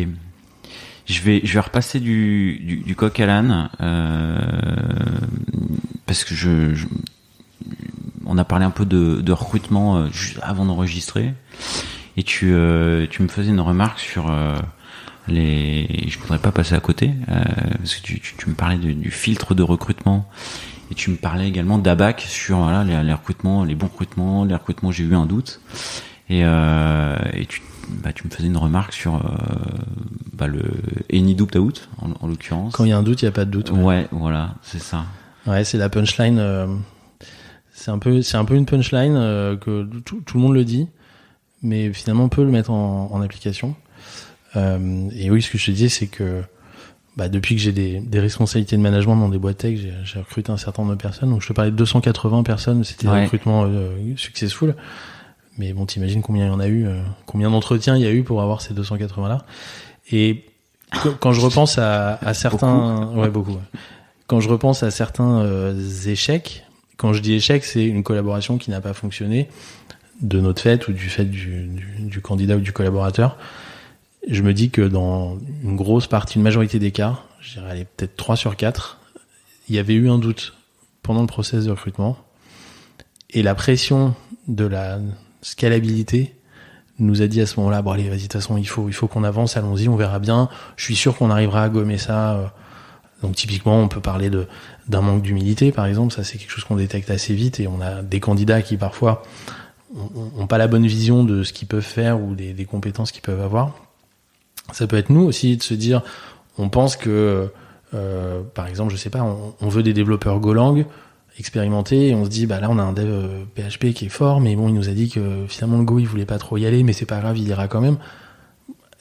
Je vais repasser du coq à l'âne, parce que on a parlé un peu de recrutement juste avant d'enregistrer, et tu me faisais une remarque sur je voudrais pas passer à côté, parce que tu me parlais du filtre de recrutement, et tu me parlais également d'ABAC sur voilà, les recrutements, les bons recrutements, les recrutements où j'ai eu un doute, et tu me faisais une remarque sur le any doubt out en l'occurrence. Quand il y a un doute, il y a pas de doute. Ouais, voilà, c'est ça. Ouais, c'est la punchline. C'est un peu une punchline que tout le monde le dit, mais finalement on peut le mettre en application. Et oui, ce que je te disais, c'est que depuis que j'ai des responsabilités de management dans des boîtes tech, j'ai recruté un certain nombre de personnes. Donc je te parlais de 280 personnes, c'était un recrutement successful. Mais bon, t'imagines combien il y en a eu, combien d'entretiens il y a eu pour avoir ces 280 là. Et quand je repense à certains, beaucoup. Ouais. Quand je repense à certains échecs, quand je dis échec, c'est une collaboration qui n'a pas fonctionné de notre fait ou du fait du candidat ou du collaborateur. Je me dis que dans une grosse partie, une majorité des cas, je dirais allez, peut-être 3 sur 4, il y avait eu un doute pendant le process de recrutement. Et la pression de la scalabilité nous a dit à ce moment-là, bon allez, vas-y, de toute façon, il faut qu'on avance, allons-y, on verra bien. Je suis sûr qu'on arrivera à gommer ça. Donc typiquement, on peut parler d'un manque d'humilité, par exemple. Ça, c'est quelque chose qu'on détecte assez vite, et on a des candidats qui parfois ont pas la bonne vision de ce qu'ils peuvent faire ou des compétences qu'ils peuvent avoir. Ça peut être nous aussi de se dire, on pense que, par exemple, je sais pas, on veut des développeurs Golang expérimentés, et on se dit, là, on a un dev PHP qui est fort, mais bon, il nous a dit que finalement le Go, il voulait pas trop y aller, mais c'est pas grave, il ira quand même.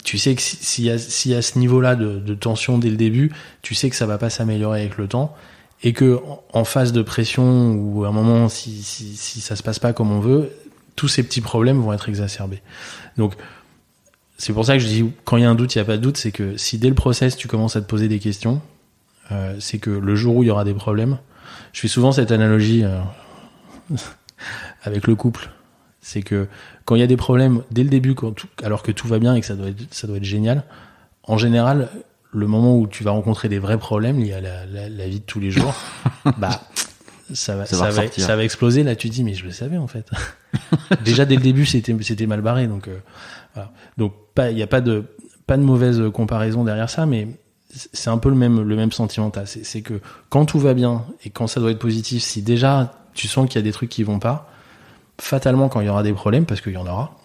Tu sais que s'il y a ce niveau-là de tension dès le début, tu sais que ça va pas s'améliorer avec le temps, et que en phase de pression, ou à un moment, si ça se passe pas comme on veut, tous ces petits problèmes vont être exacerbés. Donc, c'est pour ça que je dis, quand il y a un doute, il n'y a pas de doute. C'est que si dès le process, tu commences à te poser des questions, c'est que le jour où il y aura des problèmes, je fais souvent cette analogie avec le couple. C'est que quand il y a des problèmes dès le début, alors que tout va bien et que ça doit être génial, en général, le moment où tu vas rencontrer des vrais problèmes liés à la vie de tous les jours, ça va exploser. Là, tu te dis, mais je le savais en fait. Déjà dès le début, c'était mal barré. Donc voilà. Donc il y a pas de mauvaise comparaison derrière ça, mais c'est un peu le même sentiment. C'est que quand tout va bien et quand ça doit être positif, si déjà tu sens qu'il y a des trucs qui vont pas, fatalement quand il y aura des problèmes, parce qu'il y en aura,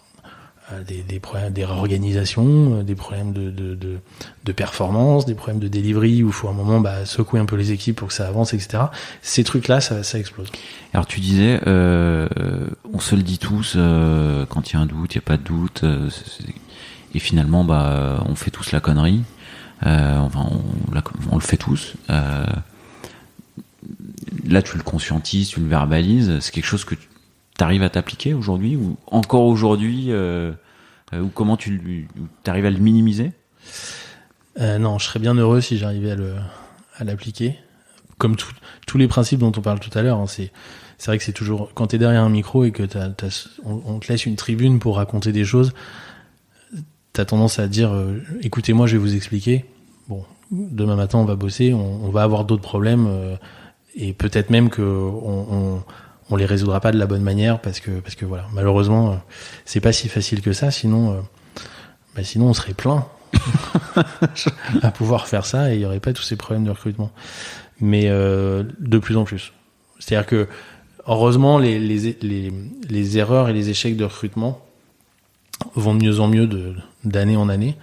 des problèmes, des réorganisations, des problèmes de performance, des problèmes de delivery où il faut à un moment secouer un peu les équipes pour que ça avance, etc. Ces trucs-là, ça explose. Alors tu disais, on se le dit tous, quand il y a un doute, il n'y a pas de doute, et finalement, on fait tous la connerie. Enfin, on le fait tous. Là, tu le conscientises, tu le verbalises. C'est quelque chose que tu arrives à t'appliquer aujourd'hui, ou encore aujourd'hui, ou comment tu arrives à le minimiser? Non, je serais bien heureux si j'arrivais à l'appliquer. Comme tous les principes dont on parle tout à l'heure, hein, c'est vrai que c'est toujours quand t'es derrière un micro et que on te laisse une tribune pour raconter des choses, t'as tendance à dire écoutez-moi, je vais vous expliquer. Bon, demain matin on va bosser, on va avoir d'autres problèmes et peut-être même que on les résoudra pas de la bonne manière parce que voilà, malheureusement c'est pas si facile que ça, sinon on serait plein à pouvoir faire ça et il y aurait pas tous ces problèmes de recrutement. Mais de plus en plus. C'est-à-dire que heureusement les erreurs et les échecs de recrutement vont de mieux en mieux d'année en année.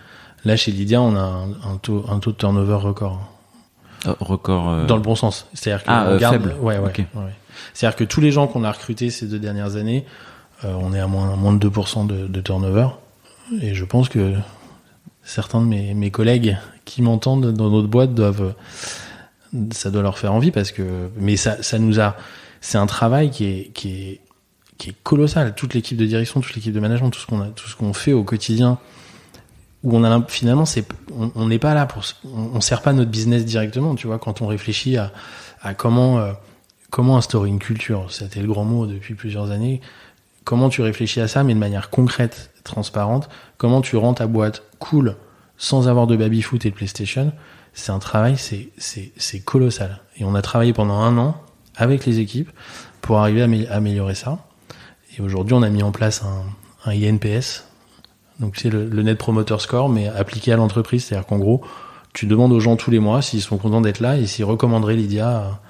Là, chez Lydia, on a un taux de turnover record. Record dans le bon sens. C'est-à-dire que on garde, faible. Ouais. C'est-à-dire que tous les gens qu'on a recrutés ces 2 dernières années, on est à moins de 2% de turnover. Et je pense que certains de mes collègues qui m'entendent dans notre boîte ça doit leur faire envie mais ça nous a, c'est un travail qui est colossal. Toute l'équipe de direction, toute l'équipe de management, tout ce qu'on fait au quotidien, où finalement on n'est pas là on sert pas notre business directement, tu vois, quand on réfléchit à comment instaurer une culture. C'était le grand mot depuis plusieurs années. Comment tu réfléchis à ça, mais de manière concrète, transparente. Comment tu rends ta boîte cool sans avoir de baby-foot et de PlayStation. C'est un travail, c'est colossal. Et on a travaillé pendant 1 an avec les équipes pour arriver à améliorer ça. Et aujourd'hui, on a mis en place un INPS. Donc c'est le Net Promoter Score, mais appliqué à l'entreprise. C'est-à-dire qu'en gros, tu demandes aux gens tous les mois s'ils sont contents d'être là et s'ils recommanderaient Lydia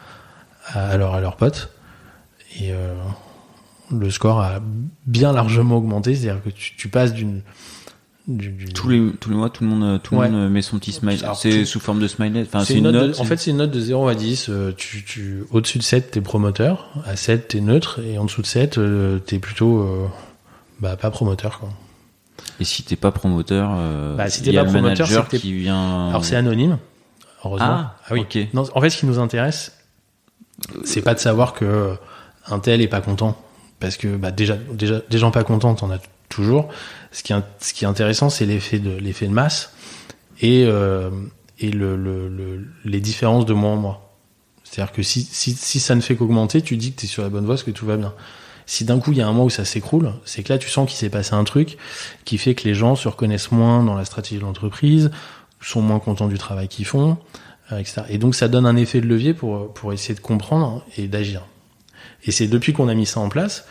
à leurs potes. Et le score a bien largement augmenté. C'est-à-dire que tu passes tous les mois, tout le monde met son petit smile. Alors, c'est sous forme de smiley. Enfin, c'est une note. En fait, c'est une note de 0 à 10. Au-dessus de 7, t'es promoteur. À 7, t'es neutre. Et en dessous de 7, t'es plutôt, pas promoteur, quoi. Et si t'es pas promoteur, si t'es pas promoteur, c'est que qui vient. Alors, c'est anonyme. Heureusement. Ah oui. Ok. Non, en fait, ce qui nous intéresse, c'est pas de savoir que un tel est pas content. Parce que, déjà, des gens pas contents, t'en as toujours. Ce qui est intéressant, c'est l'effet de masse et les différences de mois en mois. C'est-à-dire que si ça ne fait qu'augmenter, tu dis que tu es sur la bonne voie, que tout va bien. Si d'un coup il y a un mois où ça s'écroule, c'est que là tu sens qu'il s'est passé un truc qui fait que les gens se reconnaissent moins dans la stratégie de l'entreprise, sont moins contents du travail qu'ils font, etc. Et donc ça donne un effet de levier pour essayer de comprendre et d'agir. Et c'est depuis qu'on a mis ça en place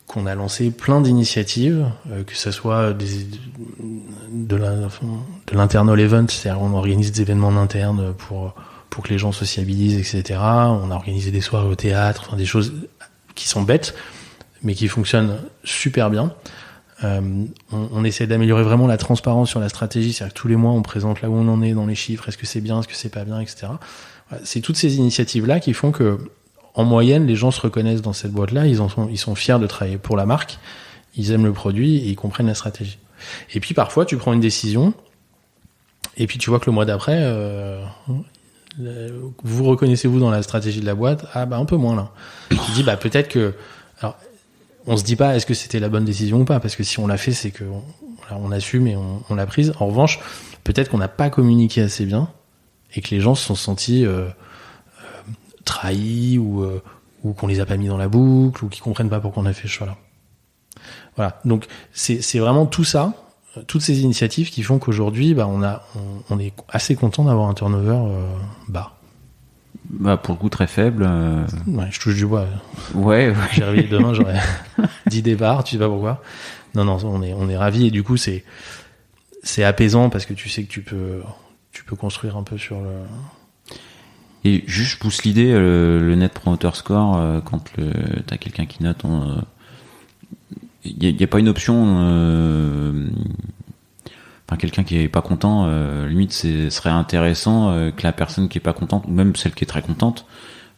qu'on a lancé plein d'initiatives, que ce soit de l'internal event, c'est-à-dire on organise des événements en interne pour que les gens sociabilisent, etc. On a organisé des soirées au théâtre, enfin des choses qui sont bêtes, mais qui fonctionnent super bien. On essaie d'améliorer vraiment la transparence sur la stratégie, c'est-à-dire que tous les mois on présente là où on en est dans les chiffres, est-ce que c'est bien, est-ce que c'est pas bien, etc. Voilà, c'est toutes ces initiatives-là qui font que en moyenne, les gens se reconnaissent dans cette boîte-là, ils sont fiers de travailler pour la marque, ils aiment le produit et ils comprennent la stratégie. Et puis parfois, tu prends une décision, et puis tu vois que le mois d'après, vous reconnaissez-vous dans la stratégie de la boîte, un peu moins là. Tu dis peut-être que, alors, on se dit pas est-ce que c'était la bonne décision ou pas, parce que si on l'a fait, c'est que on assume et on l'a prise. En revanche, peut-être qu'on n'a pas communiqué assez bien et que les gens se sont sentis trahis ou qu'on les a pas mis dans la boucle ou qu'ils comprennent pas pourquoi on a fait ce choix-là. Voilà. Donc c'est vraiment tout ça, toutes ces initiatives qui font qu'aujourd'hui on est assez content d'avoir un turnover bas. Bah, pour le coup, très faible. Ouais, je touche du bois. Ouais. J'ai réveillé demain, j'aurais 10 départs, tu sais pas pourquoi. Non, on est ravis, et du coup, c'est apaisant parce que tu sais que tu peux construire un peu sur le... Et juste, je pousse l'idée, le Net Promoter Score, quand t'as quelqu'un qui note, y a pas une option, quelqu'un qui est pas content, limite, serait intéressant que la personne qui est pas contente, ou même celle qui est très contente,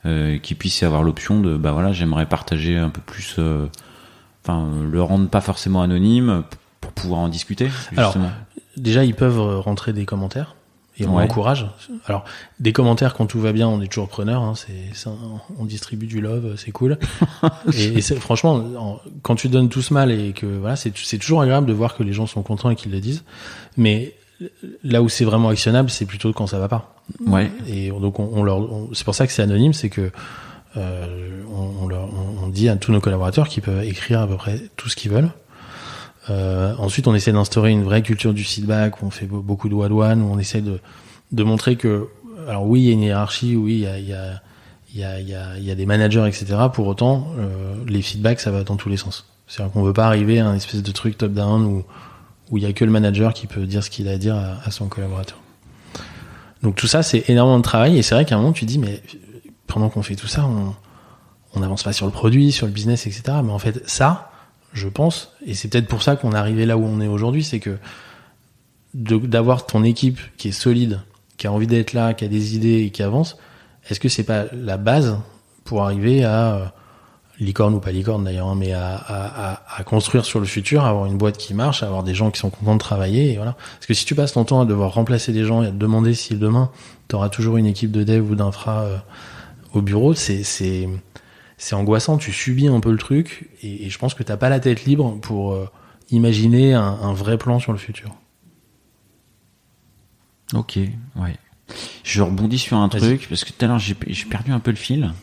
qui puisse y avoir l'option de, bah voilà, j'aimerais partager un peu plus, le rendre pas forcément anonyme pour pouvoir en discuter, justement. Alors, déjà, ils peuvent rentrer des commentaires. Et on encourage. Alors, des commentaires, quand tout va bien, on est toujours preneur. Hein, on distribue du love, c'est cool. et franchement, quand tu donnes tous mal et que voilà, c'est toujours agréable de voir que les gens sont contents et qu'ils le disent. Mais là où c'est vraiment actionnable, c'est plutôt quand ça va pas. Ouais. Et donc c'est pour ça que c'est anonyme, c'est que on dit à tous nos collaborateurs qu'ils peuvent écrire à peu près tout ce qu'ils veulent. Ensuite, on essaie d'instaurer une vraie culture du feedback, où on fait beaucoup de one-one, où on essaie de montrer que, alors oui, il y a une hiérarchie, oui, il y a des managers, etc. Pour autant, les feedbacks, ça va dans tous les sens. C'est-à-dire qu'on veut pas arriver à un espèce de truc top-down où il y a que le manager qui peut dire ce qu'il a à dire à son collaborateur. Donc tout ça, c'est énormément de travail, et c'est vrai qu'à un moment, tu te dis, mais pendant qu'on fait tout ça, on n'avance pas sur le produit, sur le business, etc. Mais en fait, ça, je pense, et c'est peut-être pour ça qu'on est arrivé là où on est aujourd'hui, c'est que d'avoir ton équipe qui est solide, qui a envie d'être là, qui a des idées et qui avance, est-ce que c'est pas la base pour arriver à licorne ou pas licorne d'ailleurs, hein, mais à construire sur le futur, à avoir une boîte qui marche, à avoir des gens qui sont contents de travailler, et voilà. Parce que si tu passes ton temps à devoir remplacer des gens et à te demander si demain t'auras toujours une équipe de dev ou d'infra au bureau, c'est angoissant, tu subis un peu le truc, et je pense que t'as pas la tête libre pour imaginer un vrai plan sur le futur. Ok, ouais. Je rebondis sur un truc, parce que tout à l'heure j'ai perdu un peu le fil,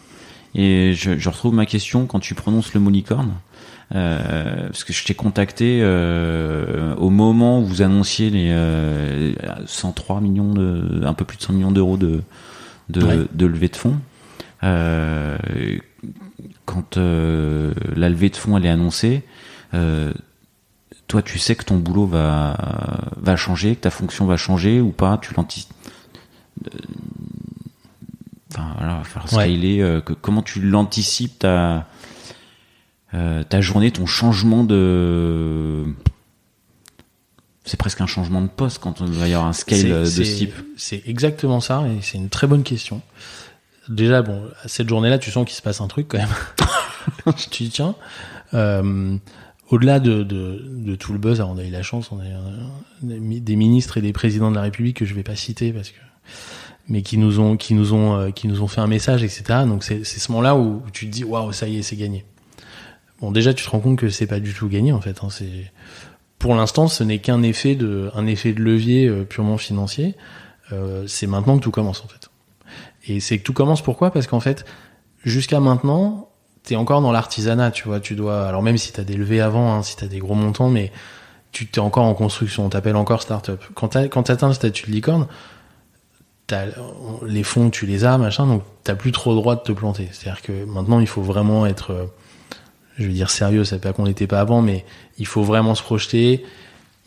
et je retrouve ma question quand tu prononces le mot licorne, parce que je t'ai contacté au moment où vous annonciez les 103 millions un peu plus de 100 millions d'euros de levée de fonds. Quand la levée de fonds elle est annoncée, toi tu sais que ton boulot va changer, que ta fonction va changer ou pas, tu l'anticipes, va falloir scaler, comment tu l'anticipes ta journée, ton changement de... C'est presque un changement de poste quand on va y avoir un scale de ce type. C'est exactement ça, et c'est une très bonne question. Déjà, bon, à cette journée-là, tu sens qu'il se passe un truc quand même. Tu dis, tiens, au-delà de tout le buzz, alors on a eu la chance, on a eu des ministres et des présidents de la République que je vais pas citer mais qui nous ont fait un message, etc. Donc c'est ce moment-là où tu te dis, waouh, ça y est, c'est gagné. Bon, déjà, tu te rends compte que c'est pas du tout gagné, en fait, hein. Pour l'instant, ce n'est qu'un effet de levier purement financier. C'est maintenant que tout commence, en fait. Et c'est que tout commence, pourquoi ? Parce qu'en fait, jusqu'à maintenant, t'es encore dans l'artisanat, tu vois, alors même si t'as des levées avant, hein, si t'as des gros montants, mais tu t'es encore en construction, on t'appelle encore start-up. Quand t'atteins le statut de licorne, les fonds, tu les as, machin, donc t'as plus trop le droit de te planter. C'est-à-dire que maintenant, il faut vraiment être, je vais dire sérieux, ça fait pas qu'on l'était pas avant, mais il faut vraiment se projeter,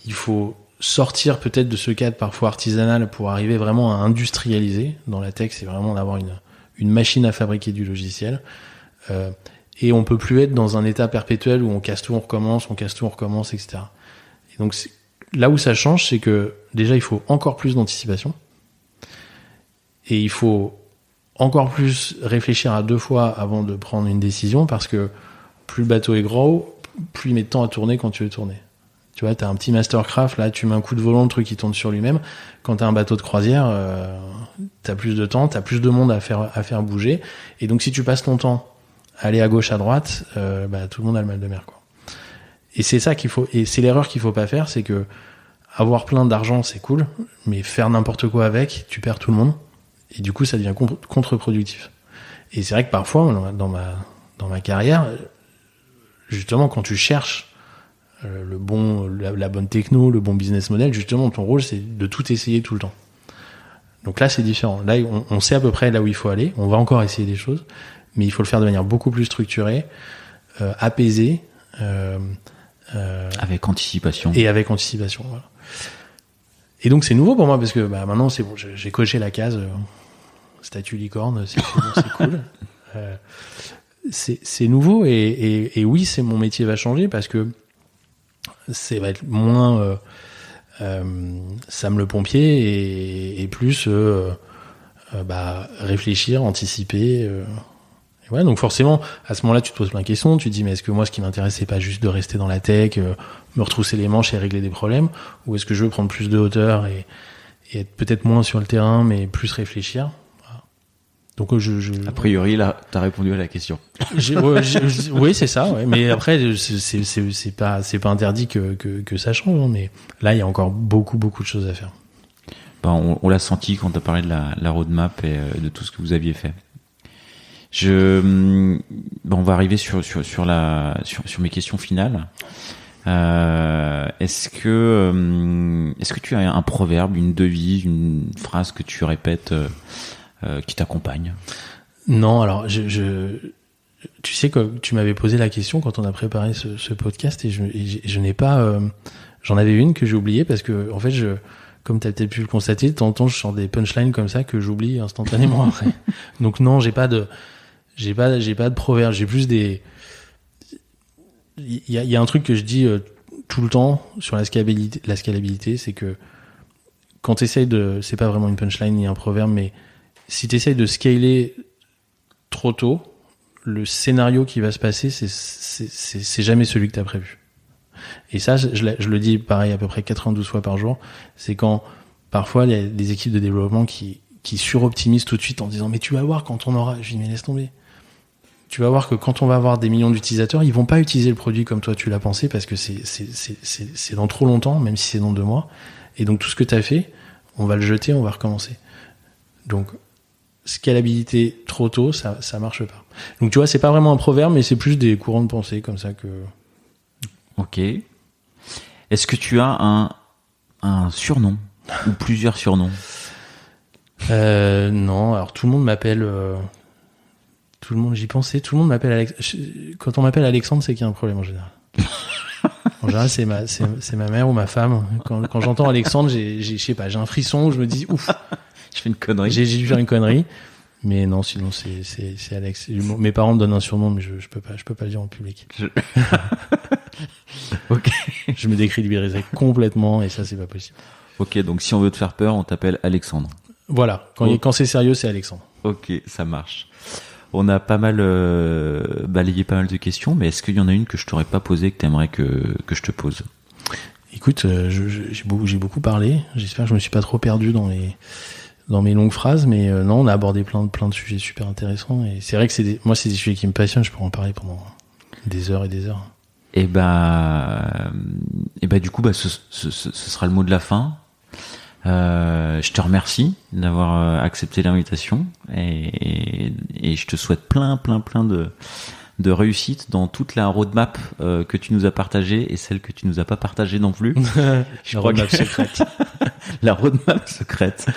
il faut sortir peut-être de ce cadre parfois artisanal pour arriver vraiment à industrialiser. Dans la tech, c'est vraiment d'avoir une machine à fabriquer du logiciel. Et on peut plus être dans un état perpétuel où on casse tout, on recommence, etc. Et donc, là où ça change, c'est que déjà, il faut encore plus d'anticipation. Et il faut encore plus réfléchir à 2 fois avant de prendre une décision, parce que plus le bateau est gros, plus il met de temps à tourner quand tu veux tourner. Tu vois, t'as un petit mastercraft, là, tu mets un coup de volant, le truc il tourne sur lui-même. Quand t'as un bateau de croisière, t'as plus de temps, t'as plus de monde à faire bouger. Et donc, si tu passes ton temps à aller à gauche, à droite, tout le monde a le mal de mer, quoi. Et c'est ça et c'est l'erreur qu'il faut pas faire, c'est que avoir plein d'argent, c'est cool, mais faire n'importe quoi avec, tu perds tout le monde. Et du coup, ça devient contre-productif. Et c'est vrai que parfois, dans ma carrière, justement, quand tu cherches la bonne techno, le bon business model, justement, ton rôle, c'est de tout essayer tout le temps. Donc là, c'est différent. Là, on sait à peu près là où il faut aller. On va encore essayer des choses, mais il faut le faire de manière beaucoup plus structurée, apaisée. Avec anticipation. Et avec anticipation, voilà. Et donc, c'est nouveau pour moi, parce que maintenant, c'est bon, j'ai coché la case statut licorne, c'est bon, c'est cool. C'est nouveau, et oui, mon métier va changer, parce que va être moins Sam le pompier et plus réfléchir, anticiper. Et voilà, donc forcément, à ce moment-là, tu te poses plein de questions. Tu te dis, mais est-ce que moi, ce qui m'intéresse, c'est pas juste de rester dans la tech, me retrousser les manches et régler des problèmes, ou est-ce que je veux prendre plus de hauteur et être peut-être moins sur le terrain, mais plus réfléchir. Voilà. Donc a priori, là, t'as répondu à la question. Oui, c'est ça. Ouais. Mais après, c'est pas interdit que ça change. Hein, mais là, il y a encore beaucoup de choses à faire. On l'a senti quand t'as parlé de la roadmap et de tout ce que vous aviez fait. On va arriver sur mes questions finales. Est-ce que tu as un proverbe, une devise, une phrase que tu répètes qui t'accompagne? Non, alors tu sais que tu m'avais posé la question quand on a préparé ce podcast, et je n'ai pas. J'en avais une que j'ai oubliée, parce que en fait comme tu as peut-être pu le constater, de temps en temps je sors des punchlines comme ça que j'oublie instantanément après. Donc non, j'ai pas de proverbe, j'ai plus des. Il y a un truc que je dis tout le temps sur la scalabilité, c'est que quand t'essayes c'est pas vraiment une punchline ni un proverbe, mais si t'essayes de scaler trop tôt, le scénario qui va se passer, c'est jamais celui que t'as prévu. Et ça, je le dis pareil à peu près 92 fois par jour, c'est quand parfois il y a des équipes de développement qui suroptimisent tout de suite en disant, mais tu vas voir quand on aura. Je dis, mais laisse tomber. Tu vas voir que quand on va avoir des millions d'utilisateurs, ils vont pas utiliser le produit comme toi tu l'as pensé, parce que c'est dans trop longtemps, même si c'est dans 2 mois. Et donc tout ce que tu as fait, on va le jeter, on va recommencer. Donc scalabilité trop tôt, ça marche pas. Donc tu vois, c'est pas vraiment un proverbe, mais c'est plus des courants de pensée comme ça que. Ok. Est-ce que tu as un surnom ou plusieurs surnoms? Non, alors tout le monde m'appelle. Tout le monde, j'y pensais, tout le monde m'appelle Alex. Quand on m'appelle Alexandre, c'est qu'il y a un problème en général. En général, c'est ma mère ou ma femme. Quand j'entends Alexandre, je sais pas, j'ai un frisson où je me dis ouf, je fais une connerie. J'ai dû faire une connerie. Mais non, sinon c'est Alex. Mes parents me donnent un surnom, mais je peux pas le dire en public. Ok. Je me décrédibiliserai complètement, et ça, c'est pas possible. Ok, donc si on veut te faire peur, on t'appelle Alexandre. Voilà. Quand c'est sérieux, c'est Alexandre. Ok, ça marche. On a pas mal balayé pas mal de questions, mais est-ce qu'il y en a une que je t'aurais pas posée que t'aimerais que je te pose? Écoute, j'ai beaucoup parlé. J'espère que je me suis pas trop perdu dans mes longues phrases, mais non, on a abordé plein de sujets super intéressants, et c'est vrai que moi c'est des sujets qui me passionnent. Je pourrais en parler pendant des heures et des heures. Et du coup, ce sera le mot de la fin. Je te remercie d'avoir accepté l'invitation, et je te souhaite plein de réussite dans toute la roadmap que tu nous as partagée, et celle que tu nous as pas partagée non plus. La roadmap secrète. La roadmap secrète.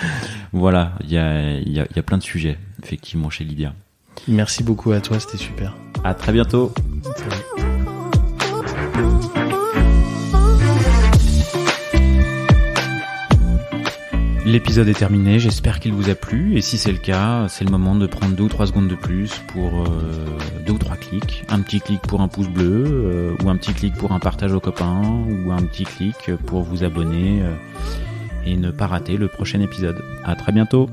Voilà, il y a plein de sujets effectivement chez Lydia. Merci beaucoup à toi, c'était super. À très bientôt. Salut. L'épisode est terminé, j'espère qu'il vous a plu, et si c'est le cas, c'est le moment de prendre 2 ou 3 secondes de plus pour 2 ou 3 clics. Un petit clic pour un pouce bleu, ou un petit clic pour un partage aux copains, ou un petit clic pour vous abonner et ne pas rater le prochain épisode. À très bientôt.